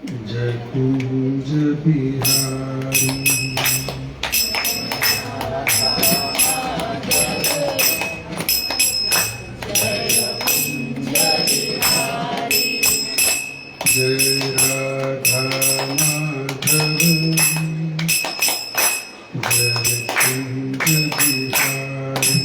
जय कुंज बिहारी जय राधा माधव जय कुंज बिहारी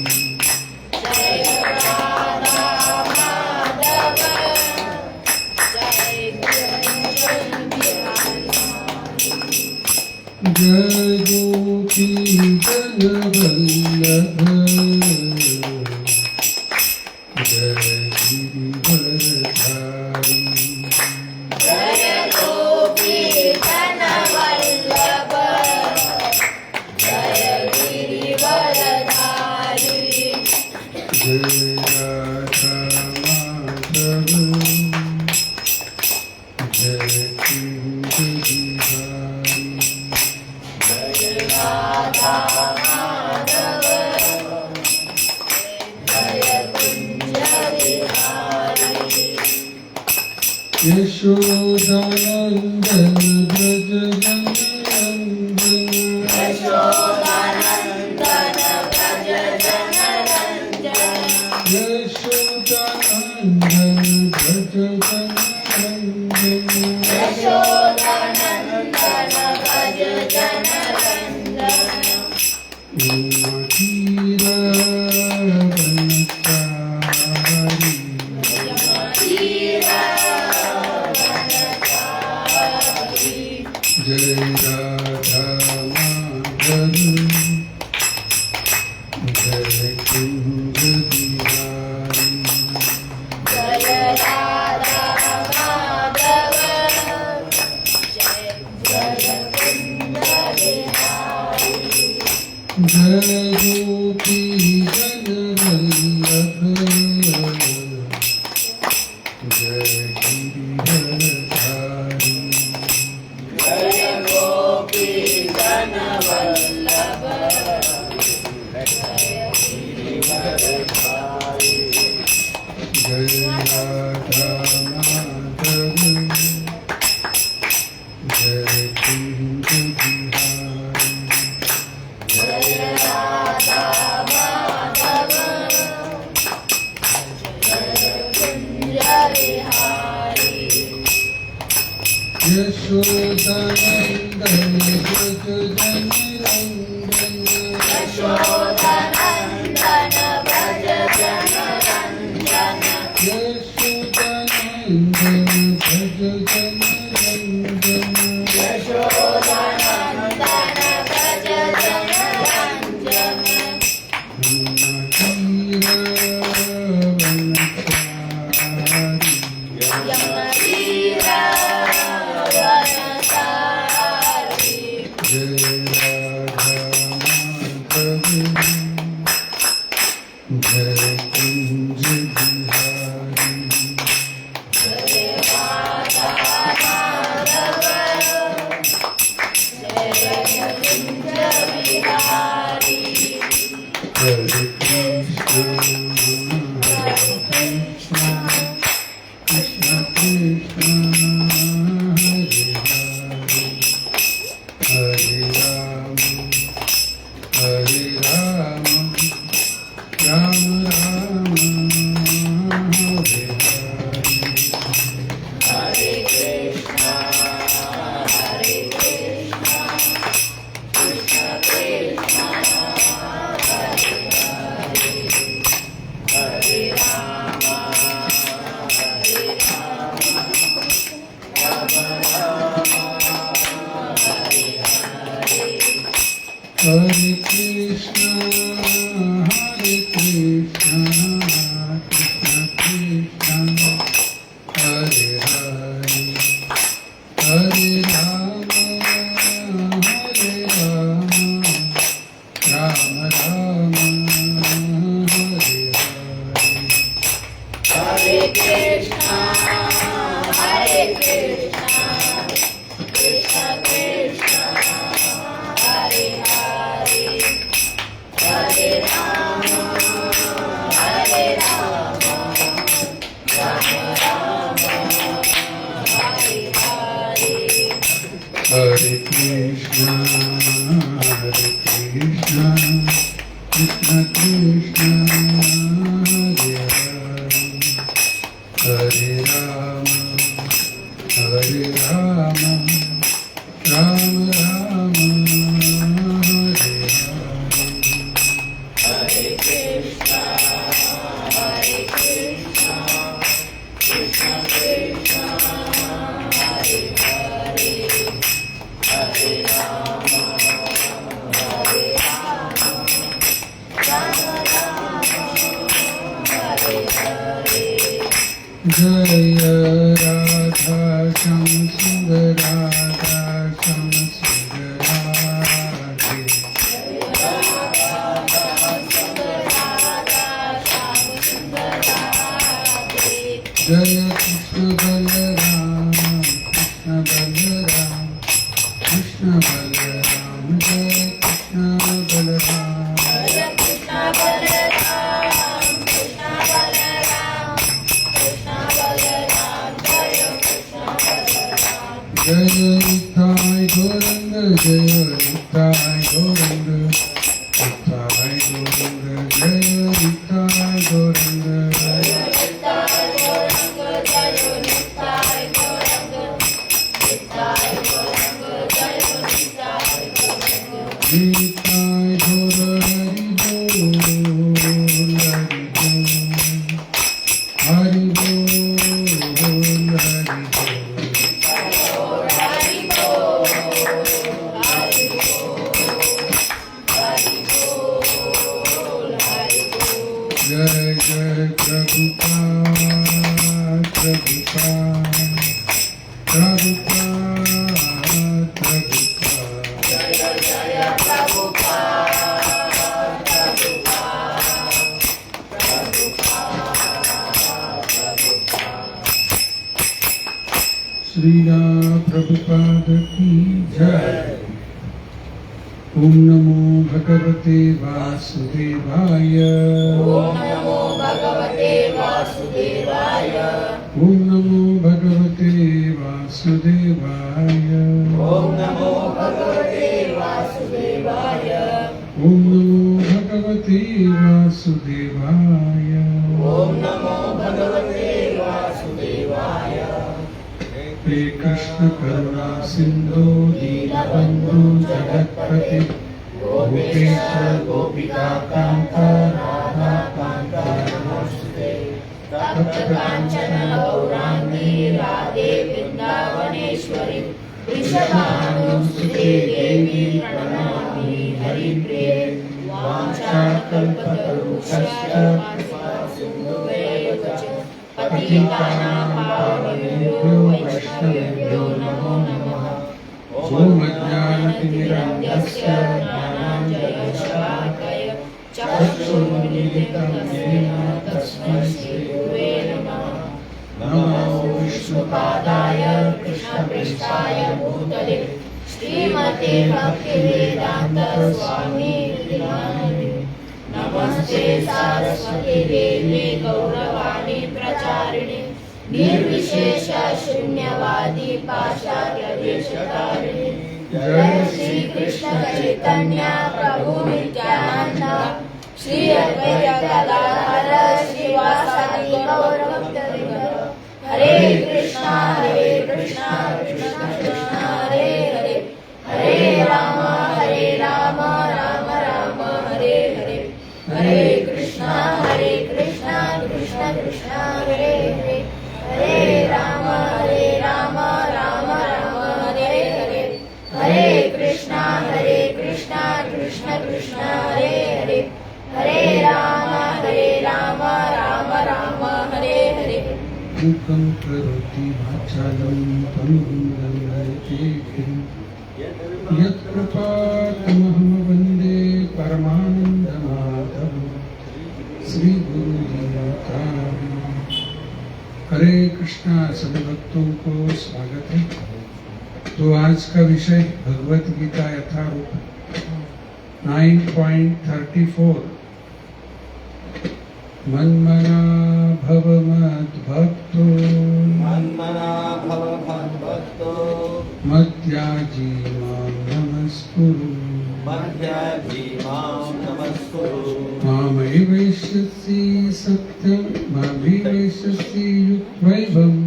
जय गोपी जन वल्लभ जय गिरिवरधारी जय गोपी जन वल्लभ जय गिरिवरधारी जय राधा माधव जय कुंज बिहारी राधा माधव जय कुंज बिहारी यशोदानंदन ब्रज जनरंजन यशोदानंदन व्रज जनरंजन यशोदानंदन ब्रज जनरंजन यशोदानंदन व्रज जनरंजन उन्मतीरा वनचारी जय राधा माधव जय कुंज बिहारी जय राधा माधव जय कुंज बिहारी जय गोपी जन वल्लभ जय गिरिवरधारी जय गोपी जन वल्लभ जय राधा माधव जय कुंज बिहारी जय राधा माधव जय कुंज बिहारी यशोदानंदन ब्रज जनरंजन यशोदानंदन व्रज जनरंजन यशोदानंदन ब्रज जनरंजन यशोदानंदन व्रज जनरंजन उन्मतीरा वनचारी यमवीरा वनचारी जय राधा माधव जय कुंज बिहारी जय राधा माधव जय कुंज बिहारी हरे कृष्ण कृष्ण कृष्ण हरे राम हरे राम राम राम हरे हरे हरे कृष्ण कृष्ण कृष्ण हरे हरे राम हरे Krishna Krishna Krishna Hare Hare Hare Ram Ram Ram Hare Hare Hare Krishna Krishna Krishna Hare Hare Hare Ram Ram Ram Hare Hare Hare Krishna, Krishna Krishna, Hare Rama, Hare Rama, Rama Rama, Hare Hare. Hare Krishna, Krishna Krishna, Hare Hare, Hare Rama, Hare Rama, Rama Rama, Hare Hare. Jaya Radha Sham Sundar Radha Sham Sundar Radhe. Jaya Krishna Balaram, Krishna Balaram, Krishna Balaram, Jaya Krishna Balaram. Jaya Krishna Balaram, Krishna Balaram, Krishna Balaram, Jaya Krishna Balaram. Jaya Nithai Gauranga, Jaya Nithai Gauranga, Nithai Gauranga, Jaya Nithai Gauranga. Nittai Gauranga, Jaya Nittai Gauranga, Nittai Gauranga, Jaya Nittai Gauranga. Nithai Gaura Hari Bol, Hari Bol, Hari Bol, Hari Bol. Hari Bol, Hari Bol, Hari Bol. Jai Jai Prabhupada, Prabhupada, Prabhupada, Prabhupada. Jaya Jaya Prabhupada, Prabhupada, Prabhupada. Srila Prabhupada ki jai. Om Namo Bhagavate Vasudevaya. Om Namo Bhagavate Vasudevaya. Om Namo Bhagavate Vasudevaya. Om Namo Bhagavate Vasudevaya. Om Namo Bhagavate Vasudevaya. Om Namo Bhagavate Vasudevaya. He Krishna Karuna Sindhu Deenabandhu Jagatpate Gopesha Gopika Kanta Radha Kanta Namaste. Tapta Kanchana Gaurangi Radhe Vrindavaneshwari Vrishabhanusute Devi Pranamami Haripriye Vanchakalpatarusya Sindhuveyacha Patitanam Pavanebhyo Vaishnavebhyo Namo Namaha. Om Ajnanatirandasya Jnananjana Shalakaya Chakshurmilitam Yena Tasmai Shri Gurave Namaha. Namo Vishnupadaya Krishnaprishthaya Bhutale Srimate Bhaktivedanta Swami Nidhi. Namaste Saraswati Devi Gauravani Pracharine Nirvishesha Shunyavadi Paschatya Deshatarine. Jai Shri Krishna Chaitanya Prabhu Nityananda Shri Advaita Gadadhara Srivasadi Gaura Bhaktavrinda. Hare Krishna, Krishna Krishna, Hare Hare, Hare Rama, Rama Rama, Hare Hare, Hare Krishna, Krishna Krishna, Hare Hare, Hare Rama, Rama Rama, Hare Hare, Hare Krishna, Krishna Krishna, Hare Hare, Hare Rama, Rama Rama, Hare Hare. Mukam karoti vachalam pangam gangayate girim Yat kripatamaham vande paramananda madhavam Sri Guru Ji. हरे कृष्णा। सभी भक्तों को स्वागत है। तो आज का विषय भगवत गीता यथारूप 9.34 मन्मना भव मद्भक्तो मन्मना भव मद्भक्तो मद्याजी मां नमस्कुरु मामैवैष्यसि सत्यं मामैवैष्यसि युक्त्वैवम्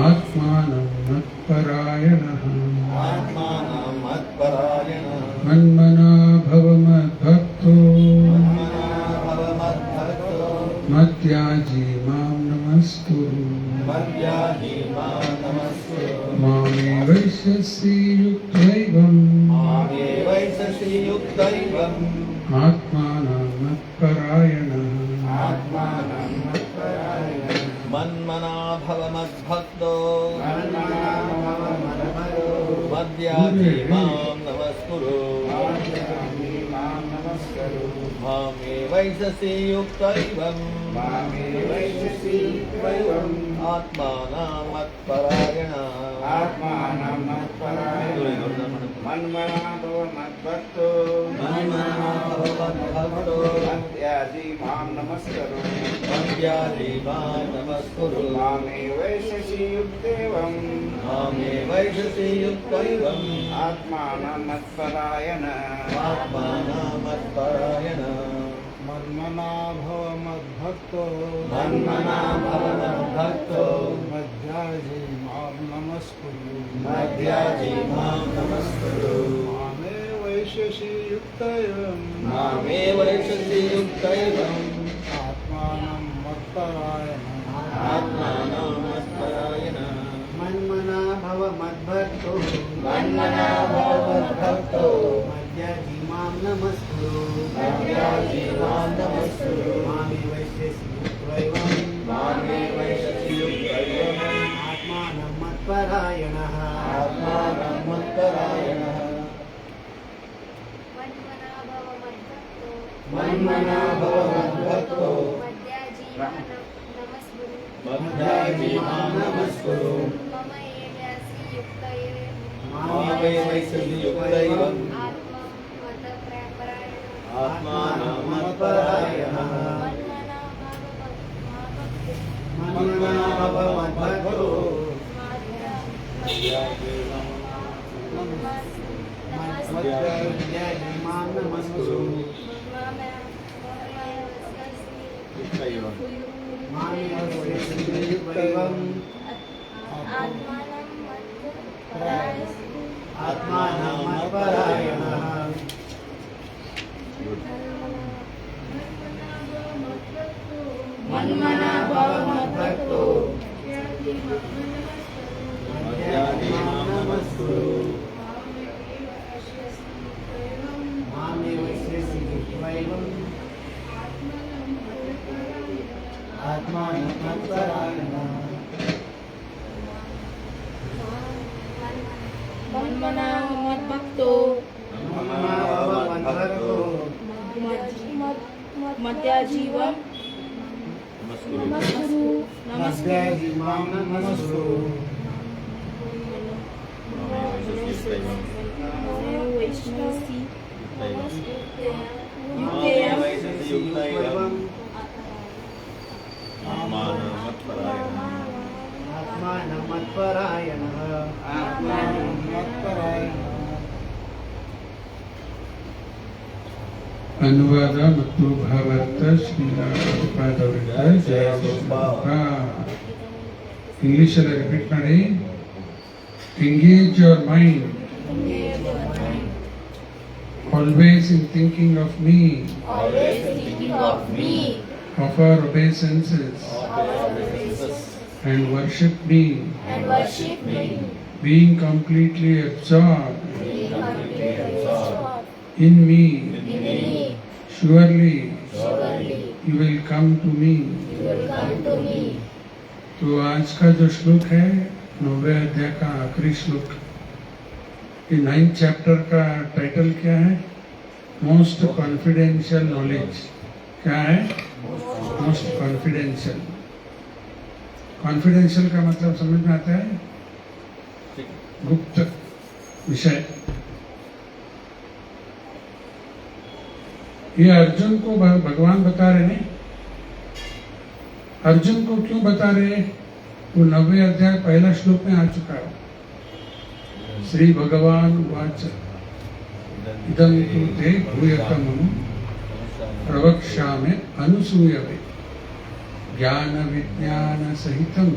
आत्मानं मत्परायणः मन्मना भव मद्भक्तो मद्याजी मां नमस्कुरु मामैवैष्यसि युक्त्वैवम् आत्मानं मत्परायणः मन्मना भव मद्भक्तो मद्याजी मां नमस्कुरु मामेवैषसि युक्तैवम् आत्मानं मत्परायणः मन्मना भव मद्भक्तो मद्याजी मां नमस्कुरु मद्याजी मां नमस्कुरु मामेवैषसि युक्तेवम् मामेवैषसि युक्तैवम् आत्मानं मत्परायणः आत्मानं मत्परायणः मन्मना भव मद्भक्तो मद्याजी मां नमस्कुरु मद्याजी मां नमस्कुरु मामेवैषसि युक्तेवम् मामेवैषसि युक्तैवम् आत्मानं मत्परायणः आत्मानं मत्परायणः मन्मना भव मद्भक्तो मन्मना भव मद्भक्तो मद्याजी मां नमस्कुरु मद्याजी मां नमस्कुरु मामेवैषसि युक्त्वैवम् मामेवैषसि युक्तैवम् आत्मानं मत्परायणः आत्मानं मत्परायणः मन्मना भव मद्भक्तो मद्याजी मां नमस्कुरु मामेवैषसि युक्तैवम् आत्मानं मत्परायणः मन्मना भव मद्भक्तो मद्याजी मां नमस्कुरु मामेवैषसि युक्तैवम् आत्मानं मत्परायणः मन्मना भव मद्भक्तो मद्याजी मां नमस्कुरु मामेवैषसि युक्त्वैवम् आत्मानं मत्परायणः मन्मना मद्भक्तो मन्मना भव मद्भक्तो मद्याजी मां नमस्कुरु मद्याजी मां नमस्कुरु वैष्णवसी मामेवैषसि युक्तैवम् आत्मानं मत्परायणः आत्मानं मत्परायणः आत्मानं मत्परायणः ಅನುವಾದ ಮತ್ತು ಭಾವಾರ್ಥ ಶ್ರೀಲ ಪ್ರಭುಪಾದವರಿಂದ ಜಯ ಇಂಗ್ಲಿಷಲ್ಲಿ ರಿಪೀಟ್ ಮಾಡಿ. Engage your mind always in thinking of me, always thinking of me, of our obeisances, and worship me, and worship me, being completely absorbed in me. Surely you will come to me. तो आज का जो श्लोक है 9वें अध्याय का आखिरी श्लोक, ये 9th चैप्टर का टाइटल क्या है? Most confidential knowledge. क्या है? Most confidential. कॉन्फिडेंशियल का मतलब समझ में आता है? गुप्त विषय. ये अर्जुन को भगवान बता रहे हैं. अर्जुन को क्यों बता रहे हैं? वो 90 अध्याय पहला श्लोक में आ चुका है। श्री भगवान वाच इदं तु ते भूयतमं प्रवक्ष्यामि अनुसूयवे ज्ञान विज्ञान सहितम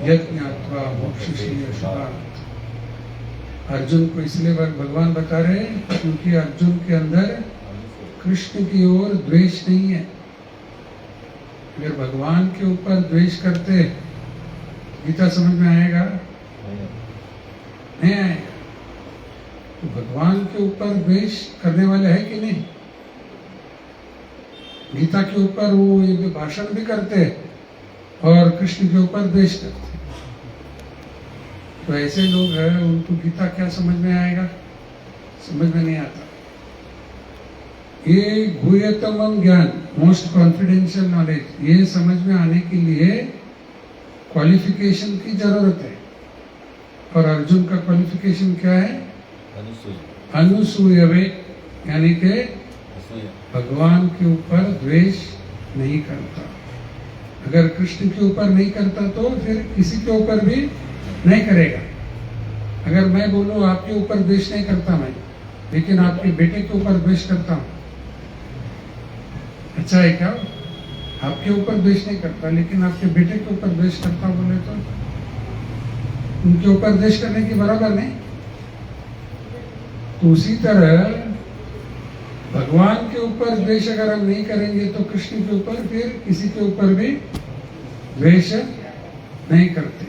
यत् ज्ञात्वा मोक्षसी यशात्। अर्जुन को इसलिए भगवान बता रहे हैं क्योंकि अर्जुन के अंदर कृष्ण की ओर द्वेष नहीं है। अगर भगवान के ऊपर द्वेष करते गीता समझ में आएगा? नहीं आएगा। तो भगवान के ऊपर द्वेष करने वाले है कि नहीं? गीता के ऊपर वो ये भाषण भी करते और कृष्ण के ऊपर द्वेष करते। तो ऐसे लोग हैं, उनको गीता क्या समझ में आएगा? समझ में नहीं आता। ये गुह्यतम ज्ञान, मोस्ट कॉन्फिडेंशियल नॉलेज, ये समझ में आने के लिए क्वालिफिकेशन की जरूरत है। और अर्जुन का क्वालिफिकेशन क्या है? अनुसूयवे, यानी कि भगवान के ऊपर द्वेष नहीं करता। अगर कृष्ण के ऊपर नहीं करता तो फिर किसी के ऊपर भी नहीं करेगा। अगर मैं बोलूं आपके ऊपर द्वेष नहीं करता मैं, लेकिन आपके बेटे के ऊपर द्वेष करता हूं, अच्छा है क्या? आपके ऊपर द्वेष नहीं करता लेकिन आपके बेटे के ऊपर द्वेष करता बोले तो उनके ऊपर द्वेष करने की बराबर नहीं। तो उसी तरह भगवान के ऊपर द्वेष अगर हम नहीं करेंगे तो कृष्ण के ऊपर फिर किसी के ऊपर भी द्वेष नहीं करते।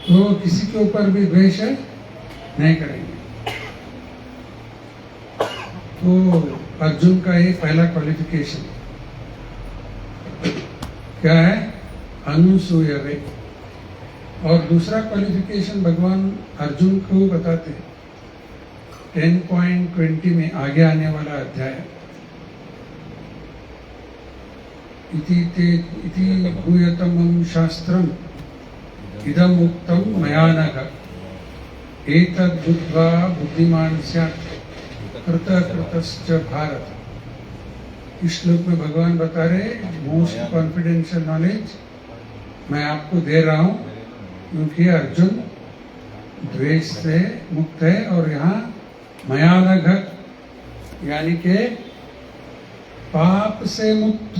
तो किसी के ऊपर भी द्वेष नहीं करेंगे। तो अर्जुन का ये पहला क्वालिफिकेशन क्या है? अनुसूयवे। और दूसरा क्वालिफिकेशन भगवान अर्जुन को बताते हैं 10.20 में, आगे आने वाला अध्याय। इति भूयतमं शास्त्रम इदम उक्तम मया नघ एतद् बुद्ध्वा बुद्धिमान् स्यात् कृतकृतश्च भारत। इस श्लोक में भगवान बता रहे मोस्ट कॉन्फिडेंशियल नॉलेज मैं आपको दे रहा हूं क्योंकि अर्जुन द्वेष से मुक्त है। और यहाँ मया नघ यानी के पाप से मुक्त।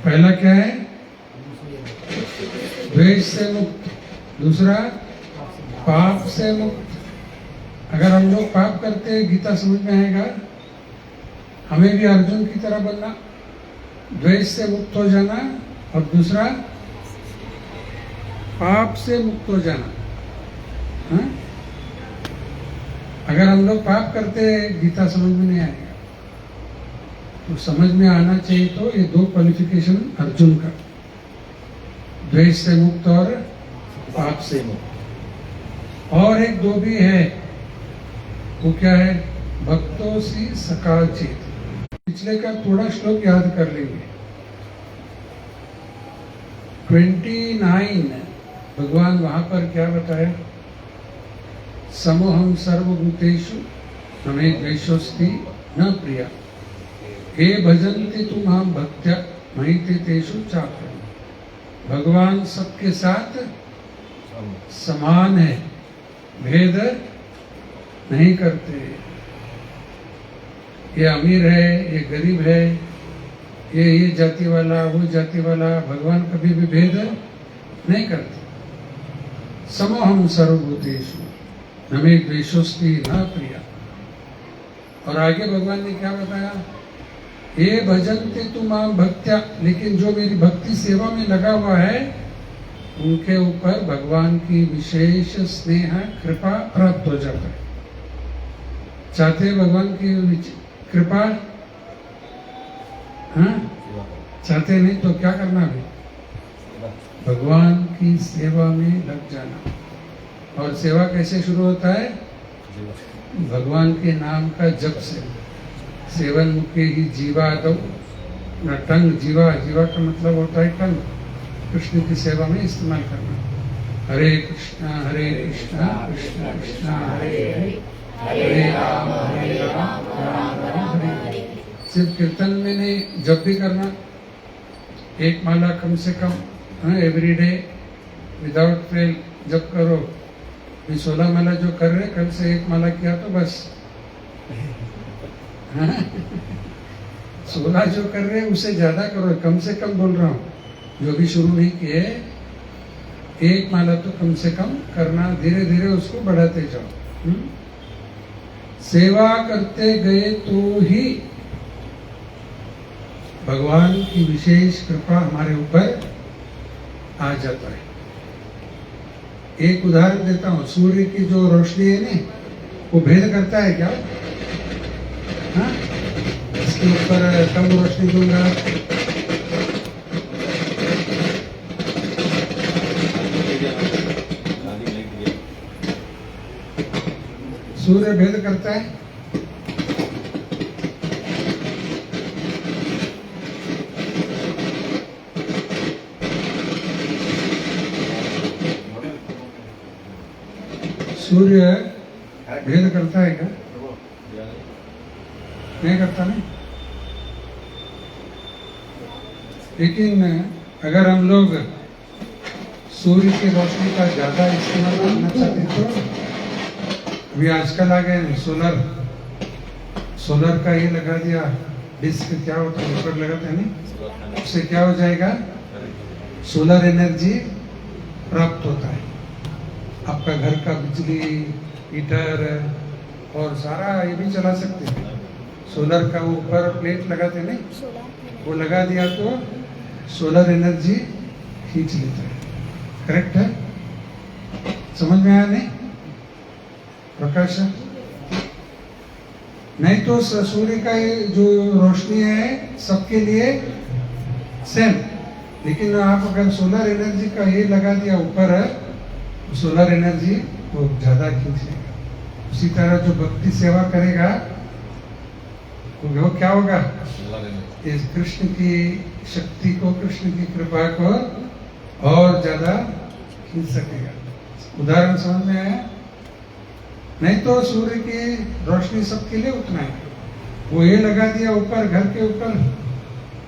पहला क्या है? द्वेष से मुक्त। दूसरा पाप से मुक्त। अगर हम लोग पाप करते गीता समझ में आएगा? हमें भी अर्जुन की तरह बनना, द्वेष से मुक्त हो जाना, और दूसरा पाप से मुक्त हो जाना। हाँ? अगर हम लोग पाप करते गीता समझ में नहीं आएगा। तो समझ में आना चाहिए। तो ये दो क्वालिफिकेशन अर्जुन का, द्वेष से मुक्त और पाप से मुक्त। और एक दो भी है, वो क्या है? भक्तों सी सकाल चेत। पिछले का थोड़ा श्लोक याद कर लेंगे। 29 भगवान वहां पर क्या बताया? समोहम सर्वभूतेषु न मे द्वेषोऽस्ति न प्रिया हे भजन्ति तु मां भक्त्या मयि ते तेषु चाप्यते। भगवान सबके साथ समान है, भेद नहीं करते। ये अमीर है, ये गरीब है, ये जाति वाला, वो जाति वाला, भगवान कभी भी भेद नहीं करते। समोहम सर्वभूतेषु न मे द्वेषोऽस्ति न प्रिया। और आगे भगवान ने क्या बताया? ये भजन्ते तु मां भक्त्या, लेकिन जो मेरी भक्ति सेवा में लगा हुआ है उनके ऊपर भगवान की विशेष स्नेह कृपा प्राप्त हो जाता है। चाहते भगवान की कृपा? हाँ? चाहते नहीं तो क्या करना भी? भगवान की सेवा में लग जाना। और सेवा कैसे शुरू होता है? भगवान के नाम का जप से। सेवन मुखे ही जीवा दो न टंग। जीवा, जीवा का मतलब होता है टंग। कृष्ण की सेवा में इस्तेमाल करना। हरे कृष्णा कृष्णा कृष्णा हरे हरे, हरे राम राम राम हरे हरे। सिर्फ कीर्तन में नहीं, जब भी करना एक माला कम से come every day without fail जब करो। ये 16 माला जो कर रहे, कल से एक माला किया तो बस 16 जो कर रहे उससे ज्यादा करो, कम से कम बोल रहा हूँ। जो भी शुरू नहीं किए, एक माला तो कम से कम करना, धीरे धीरे उसको बढ़ाते जाओ। सेवा करते गए तो ही भगवान की विशेष कृपा हमारे ऊपर आ जाता है। एक उदाहरण देता हूँ, सूर्य की जो रोशनी है ना, वो भेद करता है क्या? हाँ? इसके ऊपर कम रोशनी दूंगा, सूर्य भेद करता है। सूर्य भेद करता है क्या? नहीं करता नहीं। लेकिन अगर हम लोग सूर्य की रोशनी का ज्यादा इस्तेमाल करना चाहते तो अभी आजकल आ गए सोलर का ये लगा दिया, डिस्क क्या होता है ऊपर लगाते हैं नहीं, उससे क्या हो जाएगा? सोलर एनर्जी प्राप्त होता है। आपका घर का बिजली, हीटर और सारा ये भी चला सकते हैं। सोलर का ऊपर प्लेट लगाते नहीं, वो लगा दिया तो सोलर एनर्जी खींच लेता है। करेक्ट है? समझ में आया नहीं? प्रकाश नहीं तो सूर्य का ये जो रोशनी है सबके लिए सेम, लेकिन आप अगर सोलर एनर्जी का ये लगा दिया ऊपर, सोलर एनर्जी वो ज्यादा खींचेगा। उसी तरह जो भक्ति सेवा करेगा वो क्या होगा? इस कृष्ण की शक्ति को, कृष्ण की कृपा को और ज्यादा खींच सकेगा। उदाहरण समझ में आया? नहीं तो सूर्य की रोशनी सबके लिए उतना है, वो ये लगा दिया ऊपर, घर के ऊपर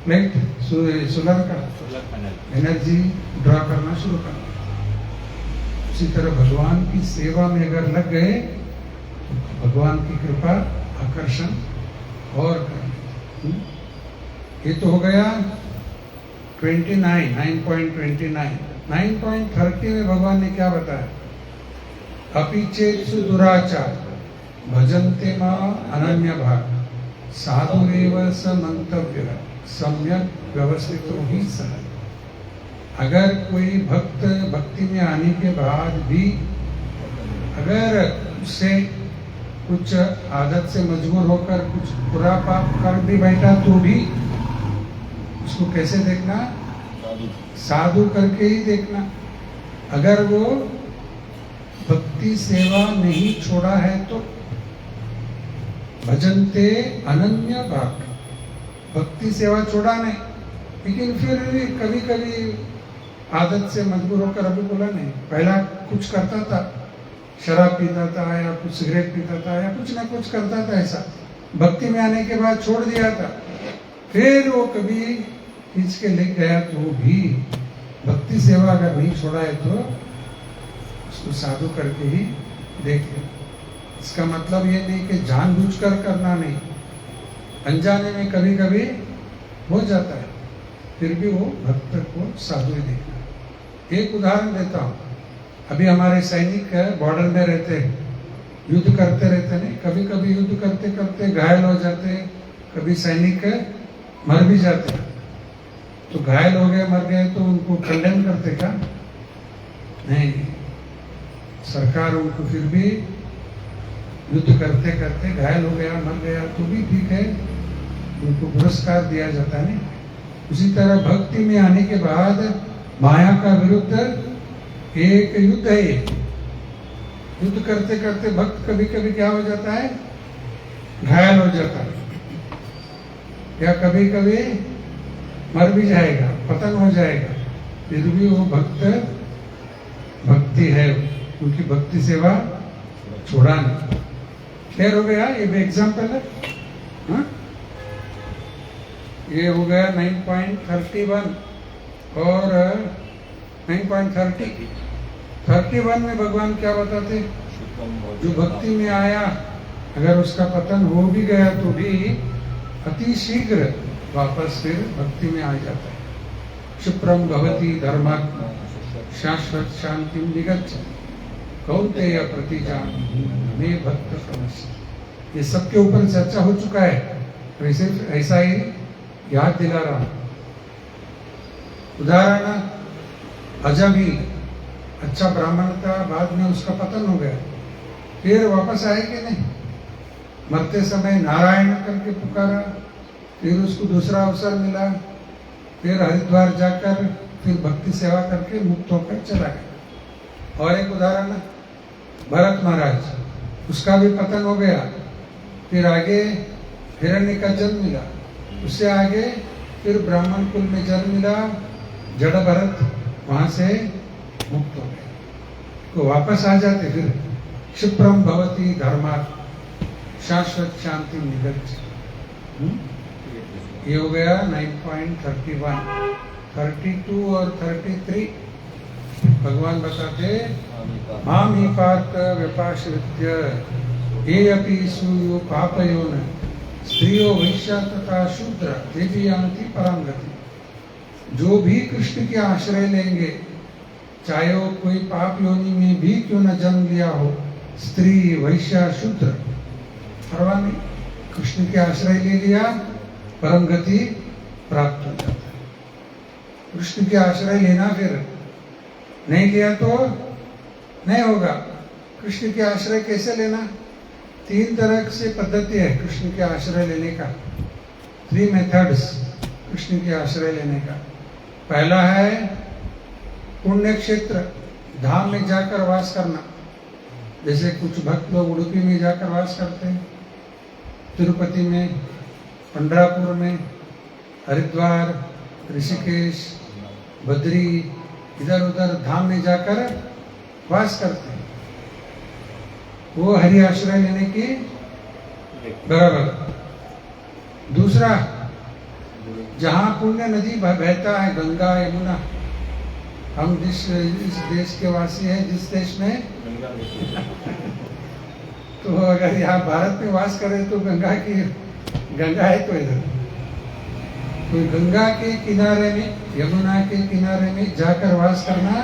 प्लेट सोलर का एनर्जी ड्रा करना शुरू करना। उसी तरह भगवान की सेवा में अगर लग गए तो भगवान की कृपा, आकर्षण और कर। ये तो हो गया 9.29। 9.30 में भगवान ने क्या बताया? अपीचेत्सु दुराचार भजन्ते मां अनन्य भाग साधुरेव स मंतव्य सम्यक व्यवस्थितो ही सह। अगर कोई भक्त भक्ति में आने के बाद भी अगर उससे कुछ आदत से मजबूर होकर कुछ बुरा पाप कर भी बैठा तो भी उसको कैसे देखना? साधु करके ही देखना। अगर वो भक्ति सेवा नहीं छोड़ा है तो भजन्ते अनन्य भाग, भक्ति सेवा छोड़ा नहीं, लेकिन फिर भी कभी कभी आदत से मजबूर होकर, अभी बोला नहीं, पहला कुछ करता था, शराब पीता था या कुछ सिगरेट पीता था या कुछ ना कुछ करता था, ऐसा भक्ति में आने के बाद छोड़ दिया था, फिर वो कभी खींच के ले गया तो भी भक्ति सेवा अगर नहीं छोड़ा है तो उसको साधु करके ही देख ले। इसका मतलब ये नहीं कि जानबूझकर करना नहीं, अनजाने में कभी कभी हो जाता है, फिर भी वो भक्त को साधु ही देखना। एक उदाहरण देता हूँ, अभी हमारे सैनिक बॉर्डर में रहते हैं, युद्ध करते रहते नहीं, कभी कभी युद्ध करते करते घायल हो जाते, कभी सैनिक मर भी जाते हैं। तो घायल हो गए, मर गए तो उनको कंडेम करते क्या? नहीं, सरकार उनको फिर भी युद्ध करते करते घायल हो गया, मर गया तो भी ठीक है, उनको पुरस्कार दिया जाता है। उसी तरह भक्ति में आने के बाद माया का विरुद्ध एक युद्ध है। युद्ध करते करते भक्त कभी कभी क्या हो जाता है? घायल हो जाता है, या कभी कभी मर भी जाएगा, पतन हो जाएगा, फिर भी वो भक्त भक्ति है, उनकी भक्ति सेवा छोड़ा नहीं। क्लियर हो गया? ये भी एग्जाम्पल है। हाँ? ये हो गया 9.31 और 9.30 31 में भगवान क्या बताते, जो भक्ति में आया अगर उसका पतन हो भी गया तो भी अति शीघ्र वापस फिर भक्ति में आ जाता है। क्षिप्रम भवति धर्मात्मा शाश्वत शांति निगच्छ कौन्तेय प्रतिजान मे भक्त समस्या। ये सबके ऊपर चर्चा हो चुका है, वैसे ऐसा ही याद दिला रहा हूं। उदाहरण, अजमी अच्छा ब्राह्मण था, बाद में उसका पतन हो गया, फिर वापस आए कि नहीं? मरते समय नारायण करके पुकारा, फिर उसको दूसरा अवसर मिला, फिर हरिद्वार जाकर फिर भक्ति सेवा करके मुक्त होकर चला गया। और एक उदाहरण, भरत महाराज, उसका भी पतन हो गया, फिर आगे हिरण्य का जन्म मिला, उससे आगे फिर ब्राह्मण कुल में जन्म मिला, जड़ भरत वहां से मुक्त हो गए, तो वापस आ जाते फिर। क्षिप्रम भवति धर्मात् शाश्वत शांति निगच्छ। ये हो गया 9.31, 32 और 33 भगवान बताते, माम ही पार्थ व्यपाश्रित्य ये अपि सूयो पापयोन स्त्रियो वैश्या तथा शूद्र ते भी यान्ति परम गति। जो भी कृष्ण के आश्रय लेंगे, चाहे वो कोई पाप योनि में भी क्यों न जन्म लिया हो, स्त्री वैश्या शूद्र, परवाह नहीं, कृष्ण के आश्रय ले लिया, परम गति प्राप्त हो जाता है। कृष्ण के आश्रय लेना, फिर नहीं लिया तो नहीं होगा। कृष्ण के आश्रय कैसे लेना? 3 तरह से पद्धति है कृष्ण के आश्रय लेने का, 3 मेथड्स कृष्ण के आश्रय लेने का। पहला है पुण्य क्षेत्र, धाम में जाकर वास करना, जैसे कुछ भक्त लोग उडुपी में जाकर वास करते हैं, तिरुपति में, पंडरापुर में, हरिद्वार, ऋषिकेश, बद्री, इधर उधर धाम में जाकर वास करते हैं, वो हरि आश्रय लेने की बराबर। दूसरा, जहां पुण्य नदी बहता है, गंगा यमुना, हम जिस इस देश के वासी हैं, जिस देश में तो अगर यहाँ भारत में वास करें तो गंगा है तो इधर, तो गंगा के किनारे में, यमुना के किनारे में जाकर वास करना,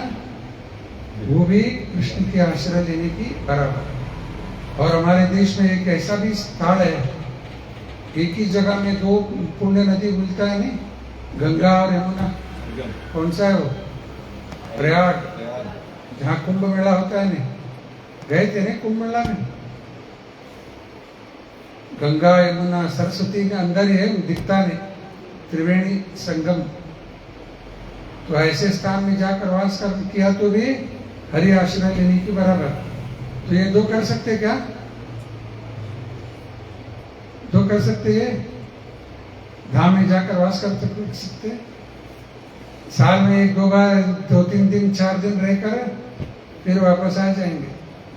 वो भी कृष्ण के आश्रय लेने की बराबर। और हमारे देश में एक ऐसा भी स्थान है, एक ही जगह में 2 पुण्य नदी मिलता है नहीं, गंगा और यमुना। कौन सा है वो? प्रयाग, जहाँ कुंभ मेला होता है नहीं, गए थे नहीं कुंभ मेला में? गंगा यमुना सरस्वती के अंदर ही है, दिखता नहीं, त्रिवेणी संगम। तो ऐसे स्थान में जाकर वास कर किया तो भी हरि आश्रय लेने की बराबर। तो ये 2 कर सकते क्या? 2 कर सकते, ये धाम में जाकर वास कर सकते, साल में 1-2 बार, 2-3 दिन 4 दिन रहकर फिर वापस आ जाएंगे,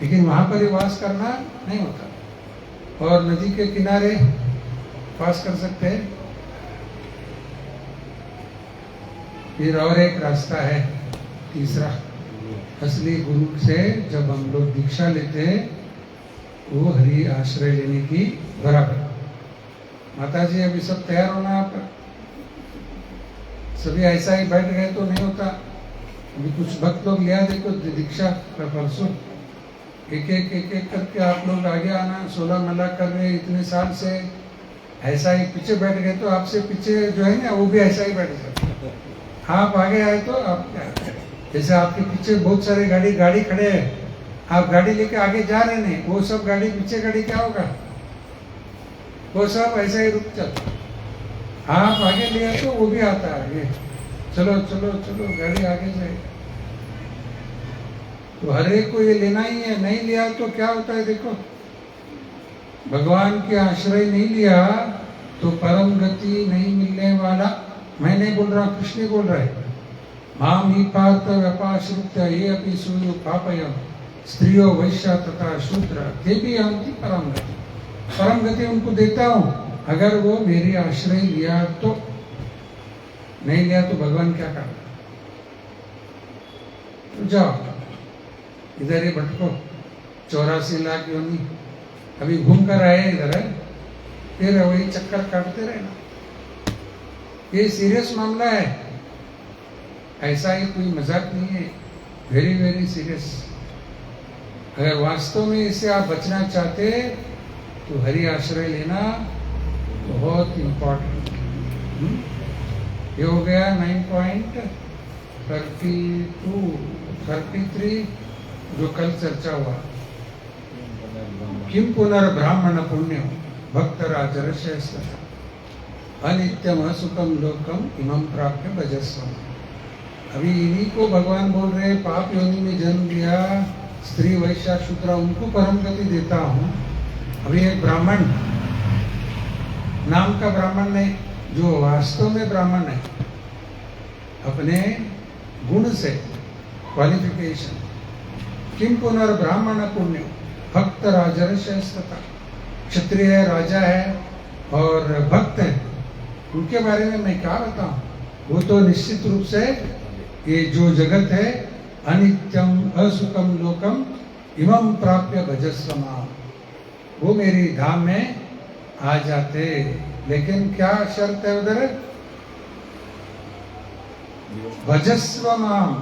लेकिन वहां पर ही वास करना नहीं होता। और नदी के किनारे वास कर सकते हैं। फिर और एक रास्ता है, तीसरा, असली गुरु से जब हम लोग दीक्षा लेते हैं, वो हरि आश्रय लेने की बराबर। माता जी अभी सब तैयार होना, आप सभी ऐसा ही बैठ गए तो नहीं होता। अभी कुछ भक्त लोग लिया, देखो दीक्षा परसों, एक एक करके आप लोग आगे आना, 16 मला कर रहे इतने साल से, ऐसा ही पीछे बैठ गए तो आपसे पीछे जो है ना, वो भी ऐसा ही बैठ जाए। आप आगे आए तो आप क्या, जैसे आपके पीछे बहुत सारे गाड़ी खड़े हैं, आप गाड़ी लेके आगे जा रहे नहीं, वो सब गाड़ी पीछे गाड़ी क्या होगा, वो सब ऐसा ही रुक जाता। आप आगे लिया तो वो भी आता है आगे, चलो चलो चलो, गाड़ी आगे जाएगी। तो हर एक को ये लेना ही है, नहीं लिया तो क्या होता है, देखो भगवान के आश्रय नहीं लिया तो परम गति नहीं मिलने वाला। मैं नहीं बोल रहा, कृष्ण बोल रहा है। माम ही पार्थ व्यपाश्रित्य ये अपि सूयो पापयम स्त्रियो वैश्या तथा शूद्र ते भी यान्ति परम गति। परम गति उनको देता हूँ अगर वो मेरी आश्रय लिया तो। नहीं लिया तो भगवान क्या करना? तो जाओ इधर ही भटको, 84 लाख योनि अभी घूम कर आए इधर है, फिर वही चक्कर काटते रहना। ये सीरियस मामला है, ऐसा ही कोई मजाक नहीं है, वेरी वेरी सीरियस। अगर वास्तव में इससे आप बचना चाहते तो हरि आश्रय लेना बहुत इम्पोर्टेंट। ये हो गया 9.33 जो कल चर्चा हुआ। किम पुनर्ब्राह्मण पुण्य भक्त राजर्षय अनित्यम असुखम लोकम इमं प्राप्य भजस्व। अभी इन्हीं को भगवान बोल रहे, पाप योनि में जन्म लिया, स्त्री वैश्य शूद्र, उनको परम गति देता हूँ। अभी एक ब्राह्मण, नाम का ब्राह्मण नहीं, जो वास्तव में ब्राह्मण है, अपने गुण से, क्वालिफिकेशन, किम पुनर्ब्राह्मण पुण्य भक्त राजर्षय क्षत्रिय है, राजा है और भक्त है, उनके बारे में मैं क्या बताऊं? वो तो निश्चित रूप से ये जो जगत है, अनित्यम असुखम लोकम इमं प्राप्य भजस्व माम, वो मेरी धाम में आ जाते। लेकिन क्या शर्त है उधर? भजस्व माम,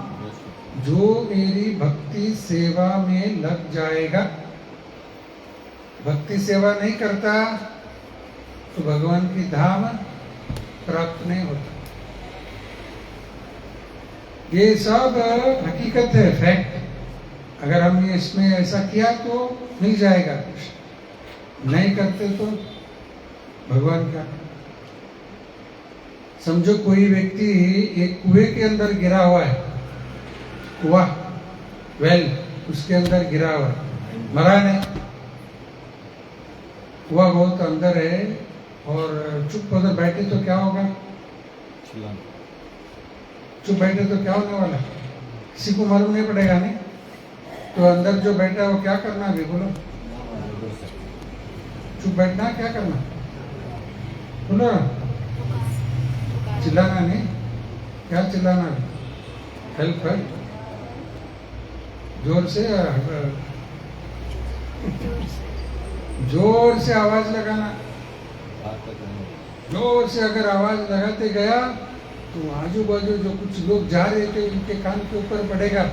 जो मेरी भक्ति सेवा में लग जाएगा। भक्ति सेवा नहीं करता तो भगवान की धाम प्राप्त नहीं होता। ये सब हकीकत है, फैक्ट। अगर हमने इसमें ऐसा किया तो मिल जाएगा, नहीं करते तो भगवान क्या? समझो कोई व्यक्ति एक कुएं के अंदर गिरा हुआ है, कुआं, वेल, उसके अंदर गिरा हुआ है, मरा नहीं, कुआं बहुत अंदर है और चुप होकर बैठे तो क्या होगा? चुप बैठे तो क्या होने वाला? किसी को मालूम नहीं पड़ेगा नहीं? तो अंदर जो बैठा है वो क्या करना? अभी बोलो, चुप बैठना, क्या करना? बोलो, चिल्लाना नहीं, क्या चिल्लाना? हेल्प कर, जोर से आवाज लगाना। जोर से अगर आवाज लगाते गया तो आजू बाजू जो कुछ लोग जा रहे थे उनके कान के ऊपर पड़ेगा,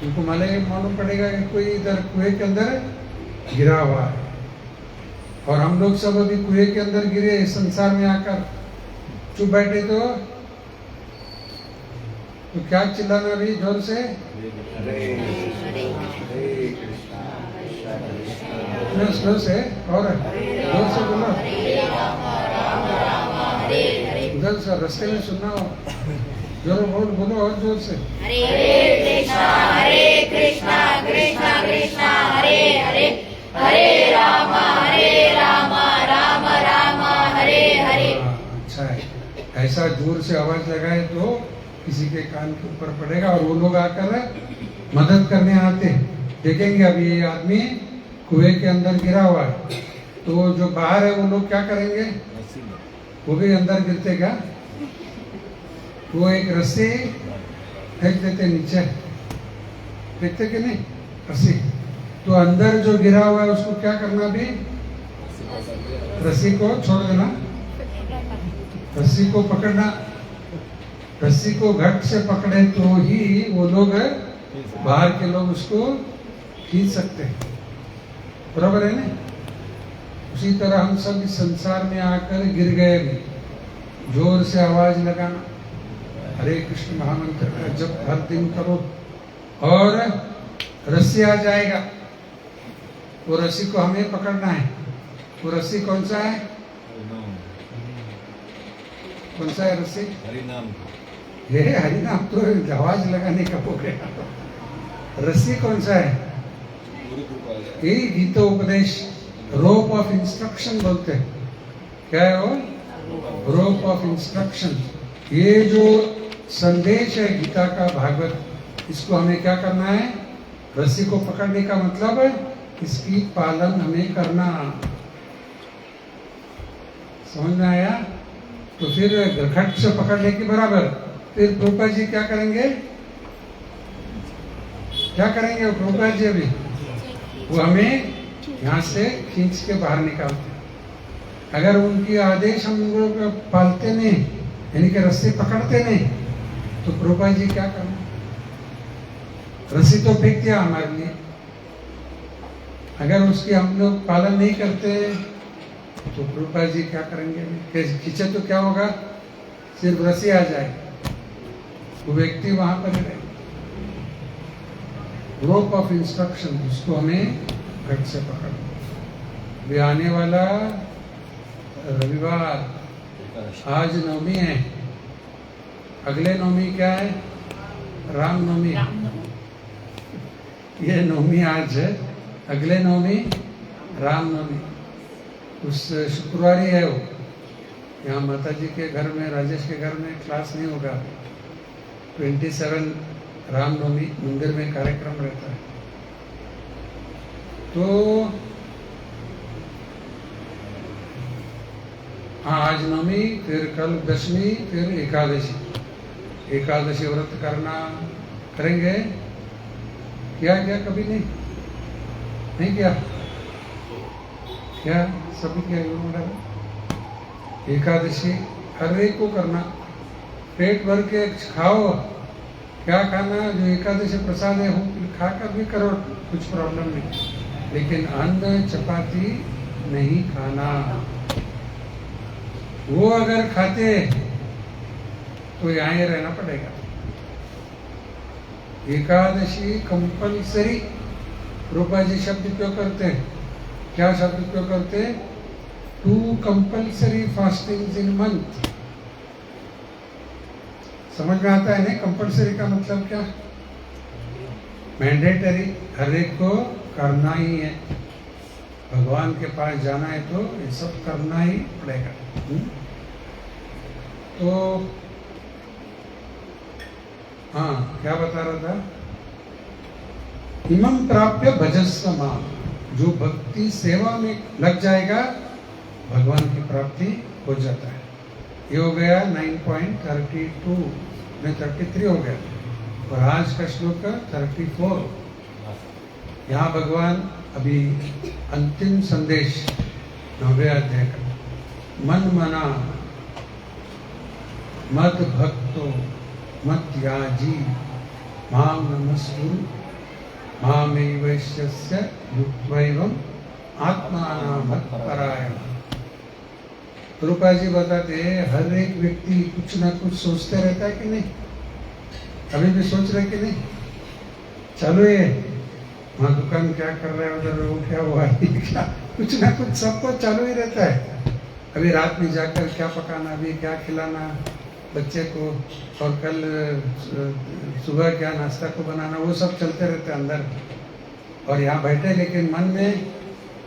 उनको मालूम पड़ेगा कि कोई इधर कुएं के अंदर गिरा हुआ है। और हम लोग सब अभी कुएं के अंदर गिरे इस संसार में आकर, चुप बैठे तो क्या चिल्लाना? भी जोर से, स्लो से, और जोर से बोलो, उधर से रास्ते में सुनना हो, जोर बोलो और जोर से, हरे कृष्णा कृष्णा कृष्णा हरे हरे, हरे राम राम राम हरे हरे। अच्छा है, ऐसा जोर से आवाज लगाए तो किसी के कान के ऊपर पड़ेगा और वो लोग आकर मदद करने आते हैं। देखेंगे अभी ये आदमी कुएं के अंदर गिरा हुआ है, तो जो बाहर है वो लोग क्या करेंगे? वो भी अंदर गिरते क्या? वो एक रस्सी फेंक देते नीचे, फेंकते कि नहीं रस्सी? तो अंदर जो गिरा हुआ है उसको क्या करना? भी रस्सी को छोड़ देना, रस्सी को पकड़ना, रस्सी को घट से पकड़े तो ही वो लोग, बाहर के लोग उसको खींच सकते हैं, बराबर है ना? उसी तरह हम सब इस संसार में आकर गिर गए भी, जोर से आवाज लगाना, हरे कृष्ण महामंत्र का जप हर दिन करो और रस्सी आ जाएगा। वो रस्सी को हमें पकड़ना है। वो रस्सी कौन सा है? कौन सा है रस्सी? हरिनाम। ये हरिनाम तो आवाज लगाने का हो गया। रस्सी कौन सा है? यही गीतोपदेश, रोप ऑफ इंस्ट्रक्शन बोलते हैं। क्या है वो? रोप ऑफ इंस्ट्रक्शन। ये जो संदेश है गीता का, भागवत, इसको हमें क्या करना है? रस्सी को पकड़ने का मतलब है इसकी पालन हमें करना। समझ में आया? तो फिर घट से पकड़ने के बराबर। फिर प्रभुपाद जी क्या करेंगे? क्या करेंगे वो प्रभुपाद जी? अभी वो हमें यहाँ से खींच के बाहर निकालते हैं। अगर उनकी आदेश हम लोग पालते नहीं, यानी कि रस्सी पकड़ते नहीं, तो प्रभुपाद जी क्या करना? रस्सी तो फेंक दिया हमारे लिए, अगर उसकी हम लोग पालन नहीं करते तो प्रभुपाद जी क्या करेंगे? कैसे खींचे तो क्या होगा? सिर्फ रस्सी आ जाए, वो व्यक्ति वहां पर ही रहेगा। रोप ऑफ इंस्ट्रक्शन, उसको हमें घट से पकड़ना। वे आने वाला रविवार, आज नवमी है, अगले नवमी क्या है? रामनवमी। ये नवमी आज है, अगले नवमी रामनवमी। उस शुक्रवार ही है वो। यहाँ माता जी के घर में, राजेश के घर में क्लास नहीं होगा। 27 रामनवमी मंदिर में कार्यक्रम रहता है। तो हाँ, आज नवमी, फिर कल दशमी, फिर एकादशी। एकादशी व्रत करना करेंगे? किया क्या? कभी नहीं किया? क्या सभी किया? एकादशी हर एक को करना, पेट भर के खाओ। क्या खाना? जो एकादशी प्रसाद है वो खाकर भी करो, कुछ प्रॉब्लम नहीं, लेकिन अन्न चपाती नहीं खाना। वो अगर खाते तो यहाँ ही रहना पड़ेगा। एकादशी कंपलसरी। रूपा जी शब्द क्यों करते हैं? क्या शब्द क्यों करते हैं? 2 कंपलसरी फास्टिंग्स इन मंथ। समझ में आता है ना? कंपलसरी का मतलब क्या? मैंडेटरी, हर एक को करना ही है। भगवान के पास जाना है तो ये सब करना ही पड़ेगा। तो हाँ, क्या बता रहा था? इमं प्राप्य भजस्व माम। जो भक्ति सेवा में लग जाएगा, भगवान की प्राप्ति हो जाता है। ये हो गया 9.32 में 33 हो गया, और आज का श्लोक 34। यहाँ भगवान अभी अंतिम संदेश 9वें अध्याय का, मन मना मद भक्तो मत याजी माम नमस्कुरु मामेवैश्यस्य युक्त्वैवम् आत्मानामत्परायण। रूपा जी बताते हैं, हर एक व्यक्ति कुछ ना कुछ सोचते रहता है कि नहीं? अभी भी सोच रहे कि नहीं? चालू है वहाँ दुकान क्या कर रहा है, उधर वो क्या हुआ, क्या कुछ ना कुछ सबको चालू ही रहता है। अभी रात में जाकर क्या पकाना, अभी क्या खिलाना बच्चे को, और कल सुबह क्या नाश्ता को बनाना, वो सब चलते रहते अंदर। और यहाँ बैठे, लेकिन मन में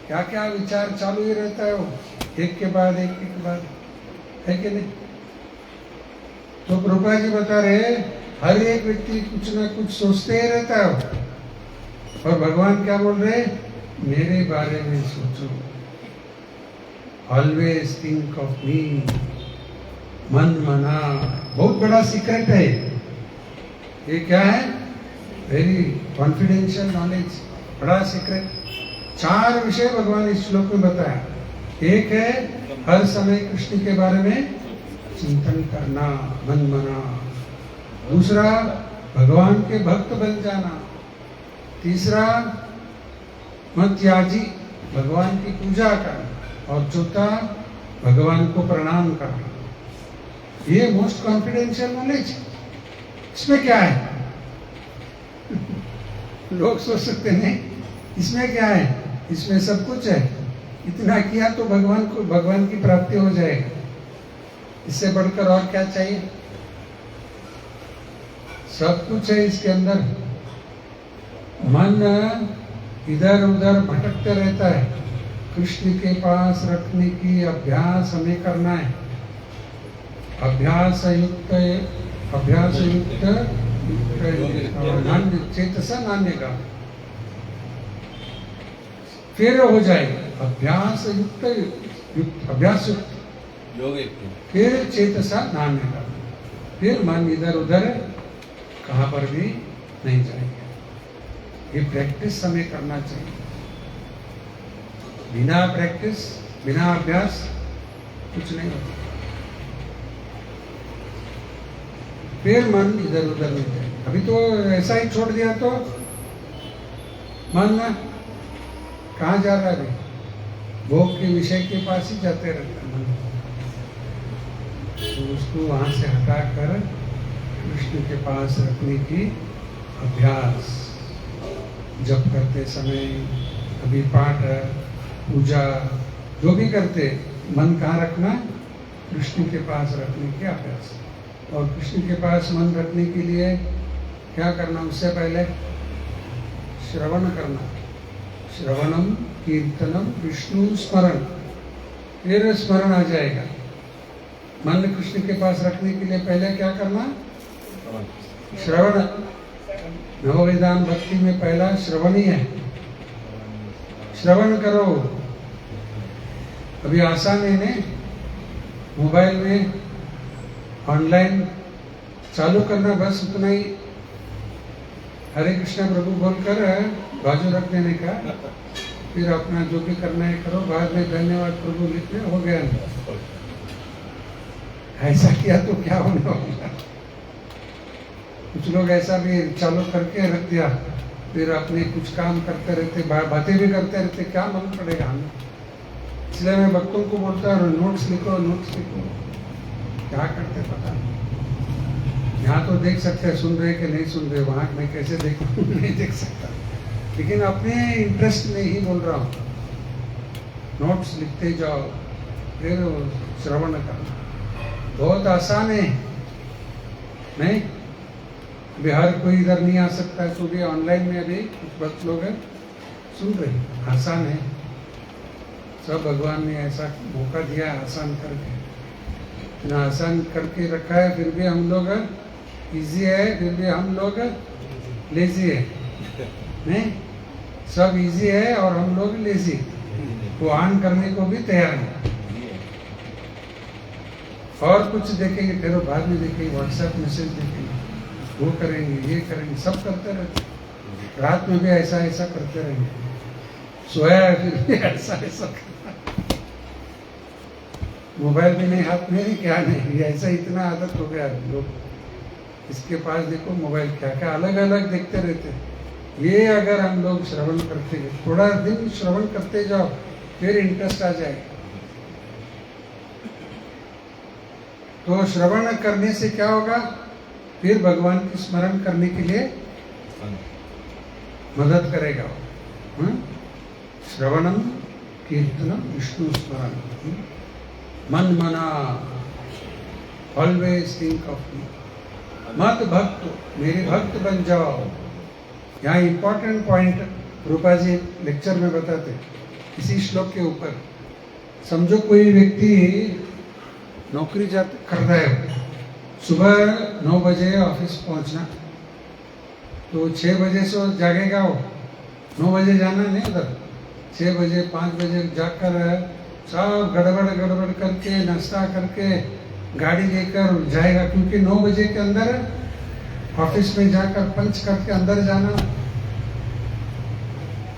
क्या क्या विचार चालू ही रहता है, वो एक के बाद एक के बाद, है कि नहीं? तो प्रभुपाद जी बता रहे, हर एक व्यक्ति कुछ ना कुछ सोचते ही रहता है। और भगवान क्या बोल रहे? मेरे बारे में सोचो, ऑलवेज थिंक ऑफ मी। मन मना, बहुत बड़ा सीक्रेट है ये। क्या है? वेरी कॉन्फिडेंशियल नॉलेज, बड़ा सीक्रेट। 4 विषय भगवान इस श्लोक में बताया। एक है हर समय कृष्ण के बारे में चिंतन करना, मन मना। दूसरा, भगवान के भक्त बन जाना। तीसरा, मत याजी, भगवान की पूजा करना। और चौथा, भगवान को प्रणाम करना। ये मोस्ट कॉन्फिडेंशियल नॉलेज। इसमें क्या है? लोग सोच सकते नहीं, इसमें क्या है? इसमें सब कुछ है। इतना किया तो भगवान की प्राप्ति हो जाएगी। इससे बढ़कर और क्या चाहिए? सब कुछ है इसके अंदर। मन इधर उधर भटकते रहता है, कृष्ण के पास रखने की अभ्यास हमें करना है। अभ्यास युक्त चेतसा नान्य का, फिर हो जाएगा अभ्यास युक्त। फिर चेतसा नान्य करना, फिर मन इधर उधर कहाँ पर भी नहीं जाएगा। ये प्रैक्टिस हमें करना चाहिए। बिना प्रैक्टिस, बिना अभ्यास कुछ नहीं होता। फिर मन इधर उधर नहीं जाएगा। अभी तो ऐसा ही छोड़ दिया तो मन कहाँ जा रहा है अभी? भोग के विषय के पास ही जाते रहता है मन। तो उसको वहां से हटाकर कृष्ण के पास रखने की अभ्यास। जप करते समय, अभी पाठ, पूजा जो भी करते, मन कहाँ रखना? कृष्ण के पास रखने के अभ्यास। और कृष्ण के पास मन रखने के लिए क्या करना? उससे पहले श्रवण करना। श्रवणम कीर्तनम विष्णु स्मरण, फिर स्मरण आ जाएगा। मन कृष्ण के पास रखने के लिए पहले क्या करना? श्रवण। नवविधान भक्ति में पहला श्रवण ही है। श्रवण करो। अभी आसान है ने, मोबाइल में ऑनलाइन चालू करना, बस उतना ही हरे कृष्णा प्रभु बोलकर बाजू रख देने का, फिर अपना जो भी करना है करो, बाद में धन्यवाद प्रभु लिखने, हो गया। ऐसा किया तो क्या होने वाला? कुछ लोग ऐसा भी चालू करके रख दिया, फिर अपने कुछ काम करते रहते, बातें भी करते रहते, क्या मालूम पड़ेगा हमें। इसलिए मैं भक्तों को बोलता हूँ, नोट्स लिखो, नोट्स लिखो। क्या करते पता नहीं। यहाँ तो देख सकते हैं सुन रहे कि नहीं सुन रहे, वहाँ मैं कैसे देखूँ नहीं देख सकता, लेकिन अपने इंटरेस्ट में ही बोल रहा हूँ। नोट्स लिखते जाओ, फिर श्रवण करना। बहुत आसान है, नहीं? अभी हर कोई इधर नहीं आ सकता है, तो भी ऑनलाइन में अभी कुछ भक्त लोग हैं सुन रहे। आसान है, सब भगवान ने ऐसा मौका दिया है आसान करके, इतना आसान करके रखा है। फिर भी हम लोग इजी है, फिर भी हम लोग लेजी है, नहीं? सब इजी है और हम लोग लेजी, वो ऑन करने को भी तैयार है। और कुछ देखेंगे, फिर बाद में देखेंगे, व्हाट्सएप मैसेज देखेंगे, वो करेंगे, ये करेंगे, सब करते रहते। रात में भी ऐसा ऐसा करते रहेंगे, सोया है फिर भी ऐसा ऐसा करना। मोबाइल भी नहीं हाथ में, क्या नहीं, ऐसा इतना आदत हो गया लोग। इसके पास देखो मोबाइल, क्या क्या अलग अलग देखते रहते। ये अगर हम लोग श्रवण करते हैं, थोड़ा दिन श्रवण करते जाओ, फिर इंटरेस्ट आ जाएगा। तो श्रवण करने से क्या होगा? फिर भगवान की स्मरण करने के लिए मदद करेगा। श्रवणम कीर्तनम विष्णु स्मरण, मन मना, ऑलवेज थिंक ऑफ मी, मत भक्त, मेरे भक्त बन जाओ। यहाँ इंपॉर्टेंट पॉइंट रूपा जी लेक्चर में बताते इसी श्लोक के ऊपर। समझो कोई व्यक्ति नौकरी कर रहा है, सुबह 9 बजे ऑफिस पहुंचना, तो 6 बजे से जागेगा वो, 9 बजे जाना नहीं उधर, 6 बजे 5 बजे जाकर सब गड़बड़ करके नाश्ता करके गाड़ी लेकर जाएगा, क्योंकि 9 बजे के अंदर ऑफिस में जाकर पंच करके अंदर जाना।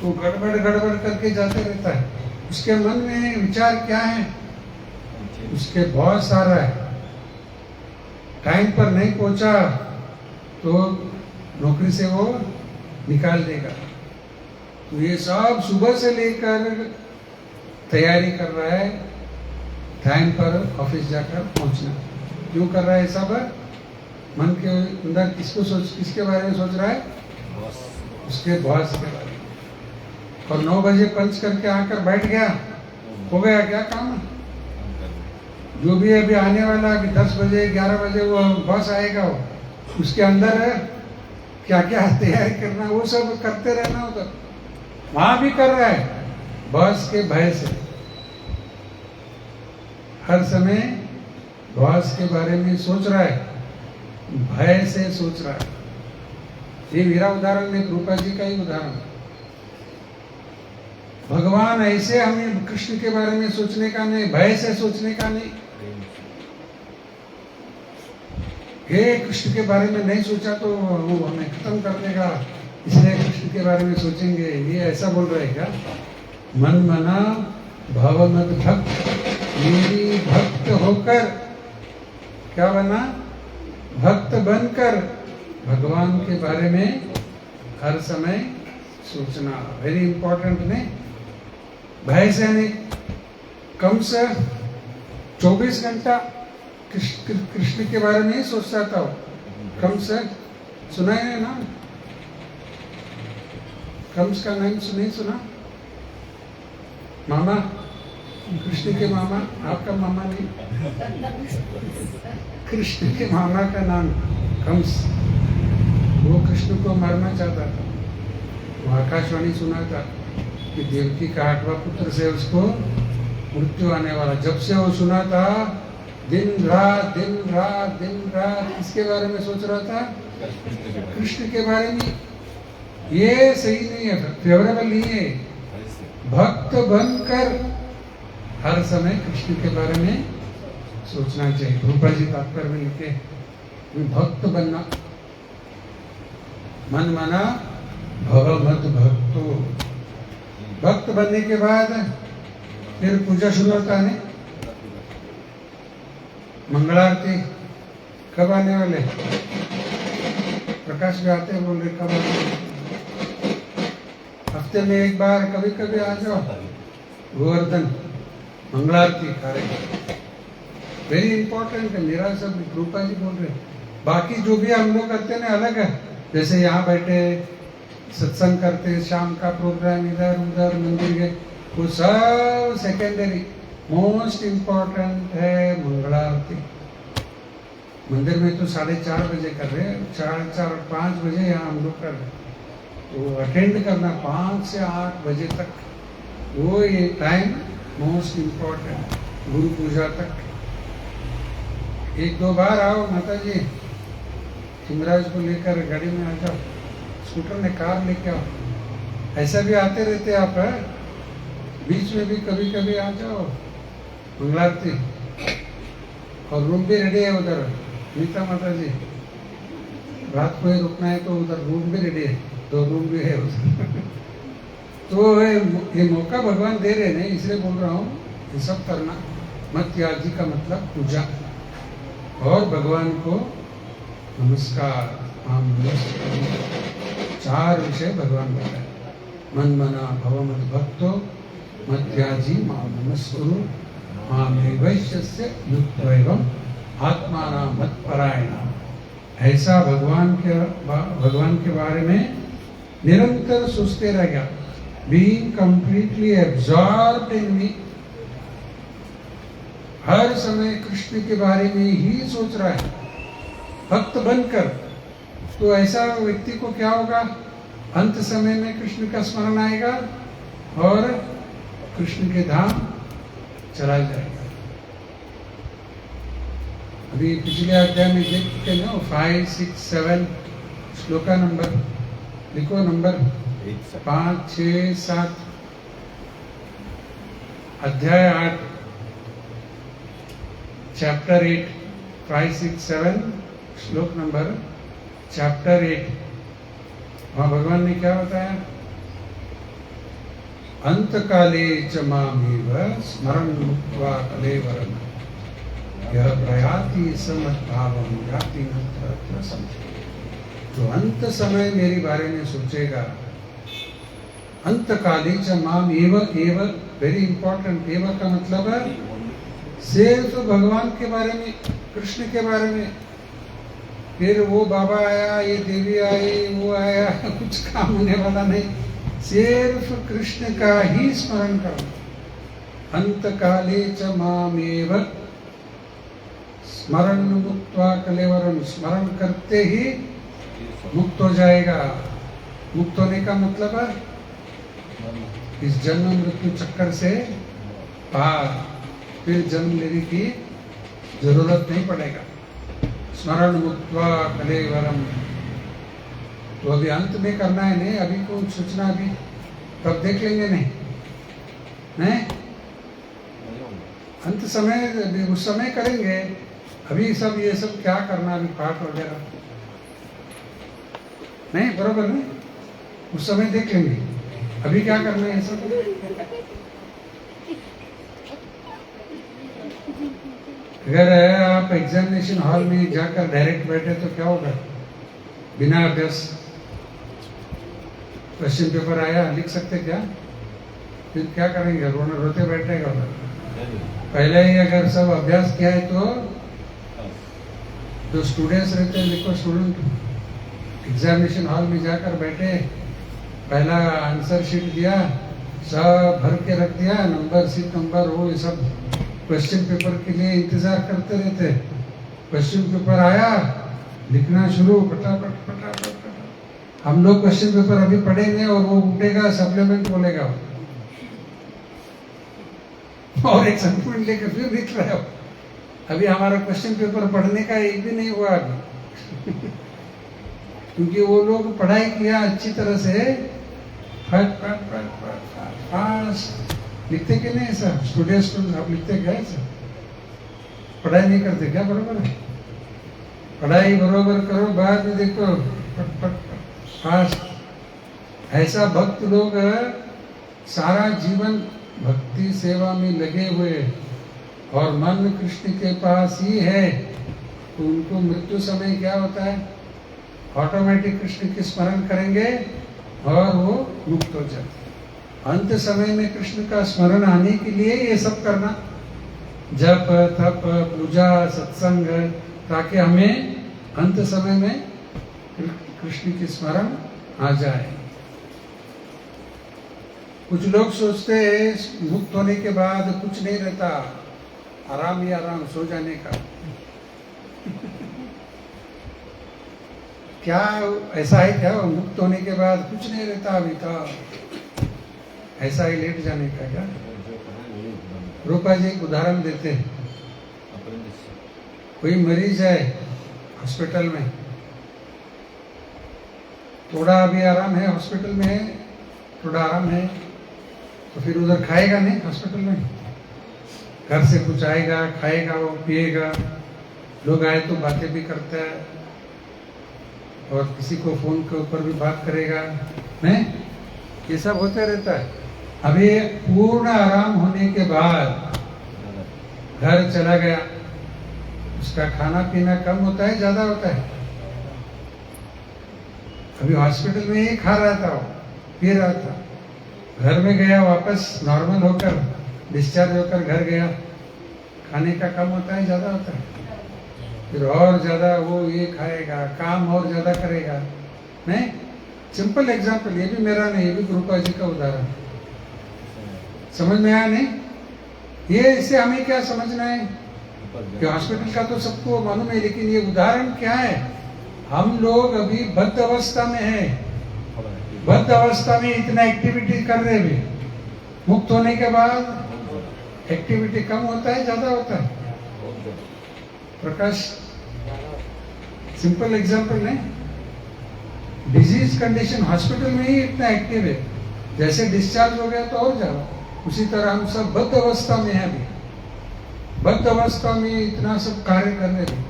तो गड़बड़ करके जाते रहता है। उसके मन में विचार क्या है? उसके बॉस आ रहा है, टाइम पर नहीं पहुंचा तो नौकरी से वो निकाल देगा। तो ये सब सुबह से लेकर तैयारी कर रहा है टाइम पर ऑफिस जाकर पहुंचना। क्यों कर रहा है सब? मन के अंदर किसके बारे में सोच रहा है? उसके बॉस के बारे में। और 9 बजे पंच करके आकर बैठ गया, हो गया क्या काम? जो भी अभी आने वाला, अभी 10 बजे 11 बजे वो बॉस आएगा, वो उसके अंदर क्या क्या तैयारी करना, वो सब करते रहना उधर। वहां भी कर रहा है बॉस के भय से, हर समय बॉस के बारे में सोच रहा है, भय से सोच रहा है। ये मेरा उदाहरण नहीं, रूपा जी का ही उदाहरण। भगवान ऐसे हमें कृष्ण के बारे में सोचने का नहीं, भय से सोचने का नहीं। हे कृष्ण के बारे में नहीं सोचा तो वो हमें खत्म कर देगा, इसलिए कृष्ण के बारे में सोचेंगे, ये ऐसा बोल रहे हैं क्या? मन मना भव मद भक्त, मेरी भक्त होकर क्या बना? भक्त बनकर भगवान के बारे में हर समय सोचना। वेरी इंपॉर्टेंट नहीं? भय से नहीं, कम से 24 घंटा कृष्ण के बारे में ही सोचता था। कम से सुना है ना? कंस का नाम नहीं सुना? मामा, कृष्ण के मामा, आपका मामा नहीं, कृष्ण के मामा का नाम कंस। वो कृष्ण को मारना चाहता था। वो आकाशवाणी सुना था कि देवकी का 8वां पुत्र से उसको मृत्यु आने वाला। जब से वो सुना था, दिन रात किसके बारे में सोच रहा था? कृष्ण के बारे में। ये सही नहीं है, फेवरेबल नहीं है। भक्त बनकर हर समय कृष्ण के बारे में सोचना चाहिए। रूपा जी तात्पर्य में लिखे, भक्त बनना, मन मना भव मत भक्तो। भक्त बनने के बाद फिर पूजा शुरू होता है। मंगलारती कब आने वाले? प्रकाश भी आते हैं, बोल रहे कब आने? हफ्ते में एक बार कभी कभी आ जाओ। गोवर्धन मंगलारती कार्य वेरी इंपॉर्टेंट है। मेरा सब रूपा जी बोल रहे। बाकी जो भी हम लोग करते ना अलग है। जैसे यहाँ बैठे सत्संग करते, शाम का प्रोग्राम इधर उधर मंदिर गए, वो सब सेकेंडरी। मोस्ट इम्पोर्टेंट है मंगलारती। मंदिर में तो 4:30 बजे कर रहे हैं, 4:30 और 5 बजे यहाँ हम लोग कर रहे हैं। तो अटेंड करना 5 से 8 बजे तक, वो ये टाइम मोस्ट इम्पोर्टेंट। गुरु पूजा तक 1-2 बार आओ माता जी, हिमराज को लेकर गाड़ी में आ जाओ, स्कूटर में कार लेके आओ। ऐसा भी आते रहते आप, बीच में भी कभी कभी आ जाओ मंगलारती। और रूम भी रेडी है उधर, नीता माता जी, रात को ही रुकना है तो उधर रूम भी रेडी है, 2 रूम भी है उधर। तो ये मौका भगवान दे रहे हैं, इसलिए बोल रहा हूँ ये सब करना। मत याजी का मतलब पूजा और भगवान को नमस्कार। हम 4 विषय भगवान बताए। मन मना भव मद भक्तो मध्याजी मां नमस्कुरु मामे वैश्यस्य युक्तैवम् आत्माना मत परायणा। ऐसा भगवान के बारे में निरंतर सोचते रह गया। बीइंग कंप्लीटली एब्जॉर्ब्ड इन मी, हर समय कृष्ण के बारे में ही सोच रहा है भक्त बनकर। तो ऐसा व्यक्ति को क्या होगा? अंत समय में कृष्ण का स्मरण आएगा और कृष्ण के धाम चला जाएगा। अभी पिछले अध्याय में देखते ना 5, 6, 7 श्लोका नंबर लिखो, नंबर 5, 6, 7 अध्याय 8 चैप्टर 8 5, 6, 7 श्लोक नंबर चैप्टर 8। वहां भगवान ने क्या बताया? अंत काले च मामेव स्मरण मुक्त्वा कलेवरम यह प्रयाति समद्भावम याति न संशय। तो अंत समय मेरे बारे में सोचेगा। अंत काले च माम एव, वेरी इंपॉर्टेंट। एव का मतलब है सिर्फ भगवान के बारे में, कृष्ण के बारे में। फिर वो बाबा आया, ये देवी आई, वो आया, कुछ काम होने वाला नहीं। सिर्फ कृष्ण का ही स्मरण करो। अंत काले च मामेव स्मरण मुक्त्वा कलेवरम। स्मरण करते ही मुक्त हो जाएगा। मुक्त होने का मतलब है इस जन्म मृत्यु चक्कर से पार, फिर जन्म लेने की जरूरत नहीं पड़ेगा। स्मरण मुक्त्वा कलेवरम। तो अभी अंत में करना है, नहीं अभी को सोचना, अभी तब देख लेंगे। नहीं अंत समय उस समय करेंगे। अभी सब ये सब क्या करना, अभी पाठ वगैरह नहीं, बरोबर नहीं, उस समय देख लेंगे। अभी क्या करना है ये सब? अगर आप एग्जामिनेशन हॉल में जाकर डायरेक्ट बैठे तो क्या होगा? बिना अभ्यास क्वेश्चन पेपर आया, लिख सकते क्या? फिर क्या करेंगे? रोते बैठेगा। पहले ही अगर सब अभ्यास किया है तो जो स्टूडेंट्स रहते हैं, देखो स्टूडेंट एग्जामिनेशन हॉल में जाकर बैठे, पहला आंसर शीट दिया, सब भर के रख दिया, नंबर सीट नंबर वो ये सब क्वेश्चन पेपर के लिए इंतजार करते रहते। क्वेश्चन पेपर आया, लिखना शुरू, फटाफट फटाफट। हम लोग क्वेश्चन पेपर अभी पढ़ेंगे और वो उठेगा, सप्लीमेंट बोलेगा और एक सप्लीमेंट लेकर फिर लिख रहे हो। अभी हमारा क्वेश्चन पेपर पढ़ने का एक भी नहीं हुआ अभी क्योंकि वो लोग पढ़ाई किया अच्छी तरह से, फट फट फट फट फास्ट लिखते कि नहीं सर? स्टूडेंट्स आप लिखते क्या है सर? पढ़ाई नहीं करते क्या? बरोबर है, पढ़ाई बरोबर करो, बाद में देखो फट फट फास्ट। ऐसा भक्त लोग सारा जीवन भक्ति सेवा में लगे हुए और मन कृष्ण के पास ही है, तो उनको मृत्यु समय क्या होता है? ऑटोमेटिक कृष्ण की स्मरण करेंगे और वो मुक्त हो जाते। अंत समय में कृष्ण का स्मरण आने के लिए ये सब करना, जप तप पूजा सत्संग, ताकि हमें अंत समय में कृष्ण की स्मरण आ जाए। कुछ लोग सोचते हैं मुक्त होने के बाद कुछ नहीं रहता, आराम ही आराम, सो जाने का। क्या ऐसा है क्या? मुक्त होने के बाद कुछ नहीं रहता, अभी तो ऐसा ही लेट जाने का क्या? रूपा जी एक उदाहरण देते हैं। कोई मरीज है हॉस्पिटल में, थोड़ा अभी आराम है, हॉस्पिटल में है, थोड़ा आराम है, तो फिर उधर खाएगा नहीं हॉस्पिटल में, घर से कुछ आएगा, खाएगा, वो पिएगा, लोग आए तो बातें भी करता है और किसी को फोन के ऊपर भी बात करेगा, नहीं? ये सब होते रहता है। अभी पूर्ण आराम होने के बाद घर चला गया, उसका खाना पीना कम होता है ज्यादा होता है? अभी हॉस्पिटल में ही खा रहा था, वो पी रहा था, घर में गया, वापस नॉर्मल होकर डिस्चार्ज होकर घर गया, खाने का कम होता है ज्यादा होता है? फिर और ज्यादा वो ये खाएगा, काम और ज्यादा करेगा, नहीं? सिंपल एग्जाम्पल, ये भी मेरा नहीं, ये भी गुरुपा जी का उदाहरण। समझ में आया नहीं? ये इससे हमें क्या समझना है कि हॉस्पिटल का तो सबको मालूम है, लेकिन ये उदाहरण क्या है? हम लोग अभी बद्ध अवस्था में है, बद्ध अवस्था में इतना एक्टिविटी कर रहे हैं, मुक्त होने के बाद एक्टिविटी कम होता है ज्यादा होता है? प्रकाश, सिंपल एग्जांपल नहीं, डिजीज कंडीशन हॉस्पिटल में ही इतना एक्टिव है, जैसे डिस्चार्ज हो गया तो और ज्यादा। उसी तरह हम सब बद्ध अवस्था में है, अभी बद्ध अवस्था में इतना सब कार्य करने हैं।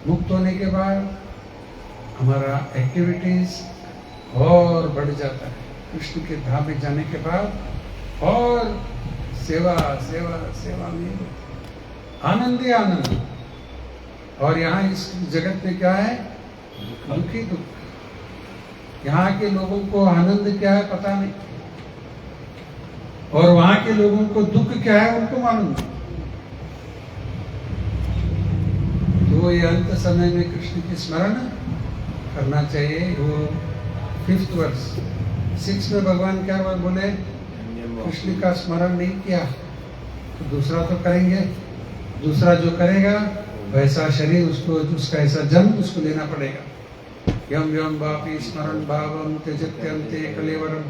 मुक्त होने के बाद हमारा एक्टिविटीज और बढ़ जाता है, कृष्ण के धाम में जाने के बाद और सेवा सेवा सेवा में आनंद ही आनंद। और यहाँ इस जगत में क्या है? दुखी दुख। यहाँ के लोगों को आनंद क्या है पता नहीं, और वहां के लोगों को दुख क्या है उनको मालूम नहीं। तो ये अंत समय में कृष्ण की स्मरण करना चाहिए। वो 5th वर्ष 6 में भगवान क्या बोले? कृष्ण का स्मरण नहीं किया तो दूसरा तो करेंगे, दूसरा जो करेगा वैसा शरीर उसको, उसका ऐसा जन्म उसको लेना पड़ेगा। यम यम वापि स्मरण भावम त्यजत्यन्ते कलेवरम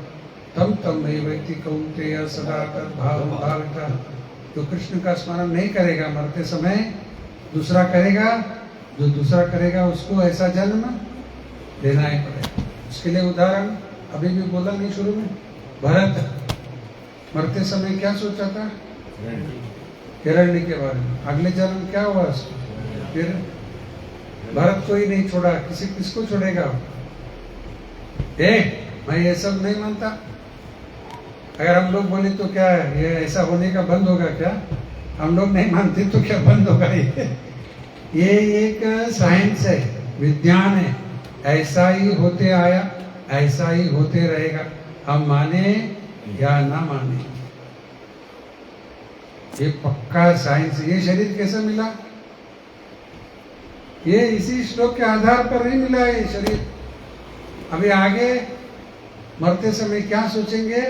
तम तम मे व्यक्ति कौन्तेय सदा तद्भावं भाविता। तो कृष्ण का स्मरण नहीं करेगा मरते समय, दूसरा करेगा, जो दूसरा करेगा उसको ऐसा जन्म लेना ही पड़ेगा। उसके लिए उदाहरण अभी भी बोला नहीं शुरू में, भरत मरते समय क्या सोचा था? हिरण्य के बारे में। अगले जन्म क्या हुआ उसको? फिर भरत को ही नहीं छोड़ा, किसको छोड़ेगा? मैं ये सब नहीं मानता। अगर हम लोग बोले तो क्या है, ये ऐसा होने का बंद होगा क्या? हम लोग नहीं मानते तो क्या बंद होगा? ये एक साइंस है, विज्ञान है। ऐसा ही होते आया, ऐसा ही होते रहेगा, हम माने या ना माने। ये पक्का साइंस। ये शरीर कैसे मिला? ये इसी श्लोक के आधार पर नहीं मिला ये शरीर। अभी आगे मरते समय क्या सोचेंगे,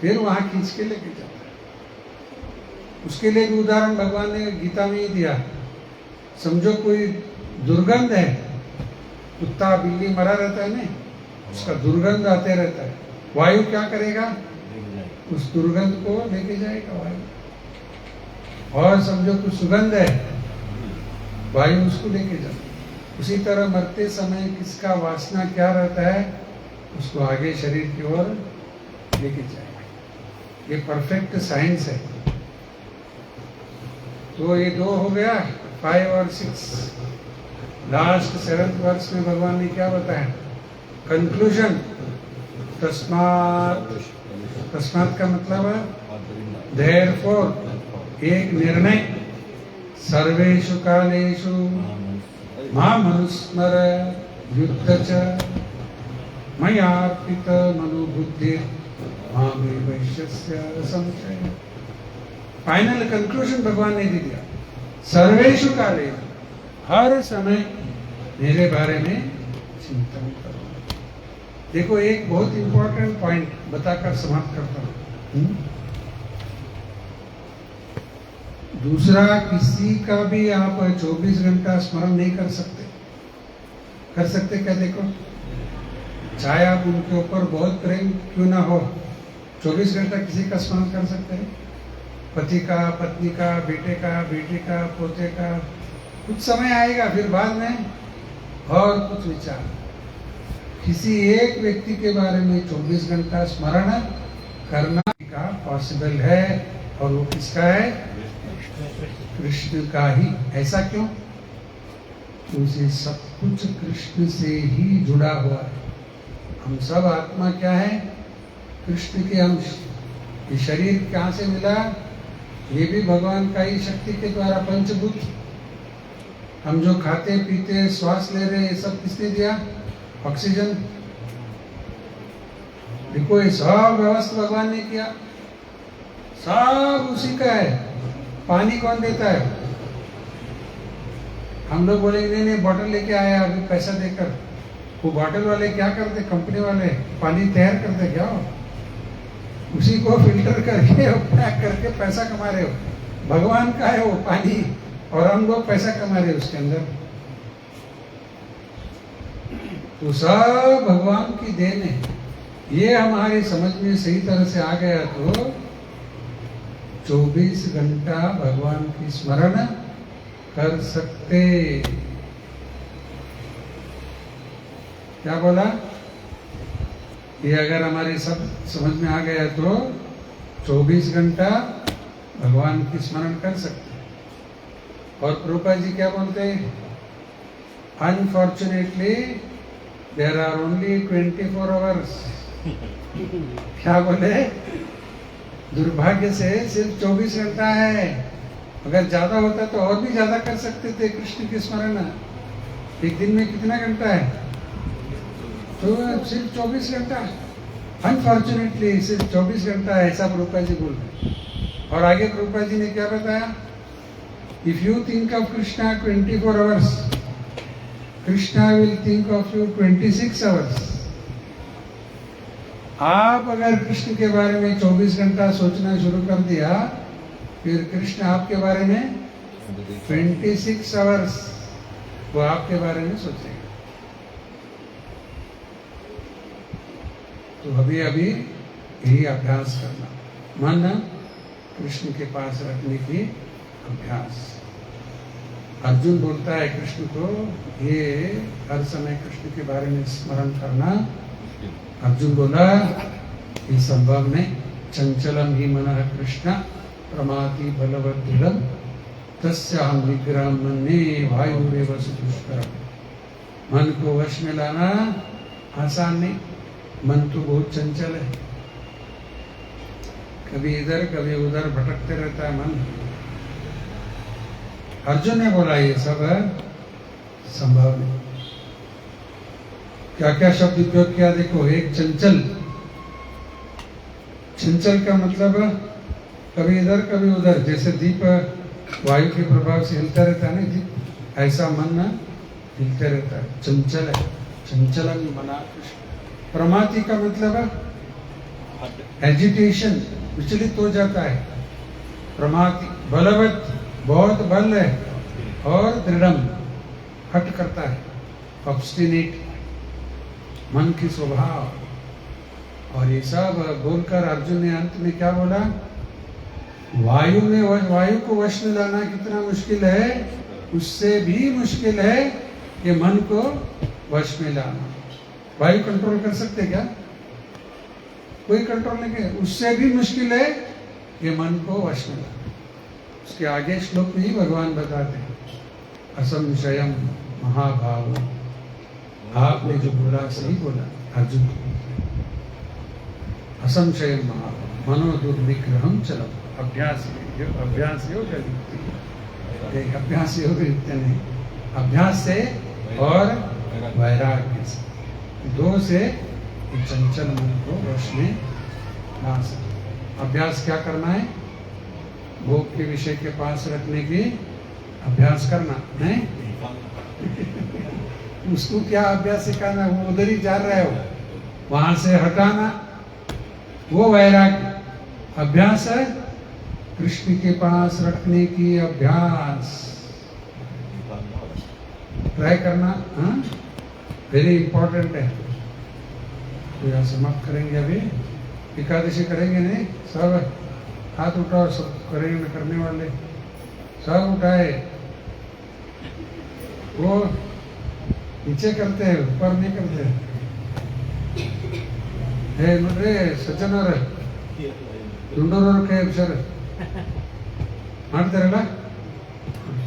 फिर वहां खींच के लेके जाता है। उसके लिए भी उदाहरण भगवान ने गीता में ही दिया। समझो कोई दुर्गंध है, कुत्ता बिल्ली मरा रहता है ना, उसका दुर्गंध आते रहता है। वायु क्या करेगा? उस दुर्गंध को लेके जाएगा वायु। और समझो कुछ सुगंध है, वायु उसको लेके जाता है। उसी तरह मरते समय किसका वासना क्या रहता है, उसको आगे शरीर की ओर लेके जाएगा। ये परफेक्ट साइंस है। तो ये 2 हो गया, 5 और 6। लास्ट 7th वर्ष में भगवान ने क्या बताया? कंक्लूजन। तस्मात का मतलब है देयरफॉर, एक निर्णय। सर्वेषु कालेषु माम अनुस्मर युद्ध च मयार्पित मनोबुद्धि मामे वैश्यस्य संशय। फाइनल कंक्लूजन भगवान ने दे दिया। सर्वेषु काले, हर समय मेरे बारे में चिंतन करो। देखो एक बहुत इंपॉर्टेंट पॉइंट बताकर समाप्त करता हूं। दूसरा, किसी का भी आप 24 घंटा स्मरण नहीं कर सकते। कर सकते क्या? देखो, चाहे आप उनके ऊपर बहुत प्रेम क्यों ना हो, 24 घंटा किसी का स्मरण कर सकते हैं? पति का, पत्नी का, बेटे का, बेटी का, पोते का। कुछ समय आएगा फिर बाद में और कुछ विचार। किसी एक व्यक्ति के बारे में 24 घंटा स्मरण करना का पॉसिबल है, और वो किसका है? कृष्ण का ही। ऐसा क्यों? उसे सब कुछ कृष्ण से ही जुड़ा हुआ है। हम सब आत्मा क्या है? कृष्ण के अंश। ये शरीर कहाँ से मिला? ये भी भगवान का ही शक्ति के द्वारा, पंचभूत। हम जो खाते पीते श्वास ले रहे, ये सब किसने दिया? ऑक्सीजन। देखो ये सब व्यवस्था भगवान ने किया, सब उसी का है। पानी कौन देता है? हम लोग बोलेंगे नहीं नहीं बॉटल लेके आया अभी पैसा देकर। वो बॉटल वाले क्या करते? कंपनी वाले पानी तैयार करते क्या? उसी को फिल्टर करके पैक करके पैसा कमा रहे हो। भगवान का है वो पानी, और हम लोग पैसा कमा रहे हैं उसके अंदर। तो सब भगवान की देन है। ये हमारे समझ में सही तरह से आ गया तो 24 घंटा भगवान की स्मरण कर सकते। क्या बोला? ये अगर हमारे सब समझ में आ गया तो 24 घंटा भगवान की स्मरण कर सकते। और प्रभुपाद जी क्या बोलते हैं? Unfortunately there are only 24 hours. क्या बोले? दुर्भाग्य से सिर्फ 24 घंटा है। अगर ज्यादा होता तो और भी ज्यादा कर सकते थे कृष्ण की स्मरण। एक दिन में कितना घंटा है? तो सिर्फ 24 घंटा। अनफॉर्चुनेटली सिर्फ 24 घंटा है, ऐसा प्रभुपाद जी बोल रहे। और आगे प्रभुपाद जी ने क्या बताया? If you think of Krishna 24 hours, Krishna will think of you 26 hours. आप अगर कृष्ण के बारे में 24 घंटा सोचना शुरू कर दिया, फिर कृष्ण आपके बारे में 26 आवर्स वो आपके बारे में सोचेगा। तो अभी अभी यही अभ्यास करना, मन कृष्ण के पास रखने की अभ्यास। अर्जुन बोलता है कृष्ण को, ये हर समय कृष्ण के बारे में स्मरण करना। अर्जुन बोला ये संभव नहीं, चंचलम ही मनः कृष्ण प्रमाति बलवदृढ़ तस्याहं विग्रहं मन्ये वायुरेव सुदुष्करम्। मन को वश में लाना आसान नहीं, मन तो बहुत चंचल है, कभी इधर कभी उधर भटकते रहता है मन। अर्जुन ने बोला ये सब संभव नहीं। क्या क्या शब्द उपयोग किया देखो, एक चंचल, चंचल का मतलब कभी इधर कभी उधर, जैसे दीप वायु के प्रभाव से हिलता रहता है ना दीप, ऐसा मन ना हिलते रहता है, चंचल है, चंचलन मना कृष्ण। प्रमाति का मतलब एजिटेशन, विचलित हो जाता है। प्रमाति बलवत, बहुत बल है, और दृढ़म, हट करता है, ऑब्स्टिनेट, मन की स्वभाव। और ये सब बोलकर अर्जुन ने अंत में क्या बोला, वायु को वश में लाना कितना मुश्किल है, उससे भी मुश्किल है ये मन को वश में लाना। वायु कंट्रोल कर सकते क्या? कोई कंट्रोल नहीं कर, उससे भी मुश्किल है ये मन को वश में लाना। उसके आगे श्लोक में ही भगवान बताते हैं, असंशयम महाभाव। आपने जो बोला सही बोला अर्जुन को, असंशयम महाभाव मनो दुर्निग्रहम चलम। अभ्यास योग युक्ति, अभ्यास योग युक्ति नहीं, अभ्यास से और वैराग्य से, दो से ये चंचल मन को वश में ला सकते। अभ्यास क्या करना है? भोग के विषय के पास रखने की अभ्यास करना नहीं। उसको क्या अभ्यास सिखाना, वो उधर ही जा रहे हो, वहां से हटाना, वो वैराग्य। अभ्यास है कृष्ण के पास रखने की अभ्यास, ट्राई करना, हाँ वेरी इंपॉर्टेंट है। तो यहाँ समाप्त करेंगे, अभी एकादशी करेंगे नहीं, सब हाथ उठाओ, सब करेंगे करने वाले, सब उठाए। वो नीचे करते हैं, ऊपर नहीं करते। हे नुड्रे सज्जनर ದುಂಡೂರವ್ರ ಕೈ ಸರ್ ಮಾಡ್ತಾರಲ್ಲ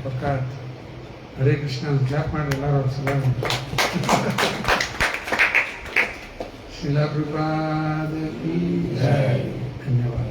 ಪಕ್ಕ ಹರೇ ಕೃಷ್ಣ ಕ್ಲಾಪ್ ಮಾಡಿ ಎಲ್ಲರೂ ಅವ್ರ ಸಲ ಶಿಲಾ ಪ್ರಭುಪಾದ ಕಿ ಜೈ. ಧನ್ಯವಾದ.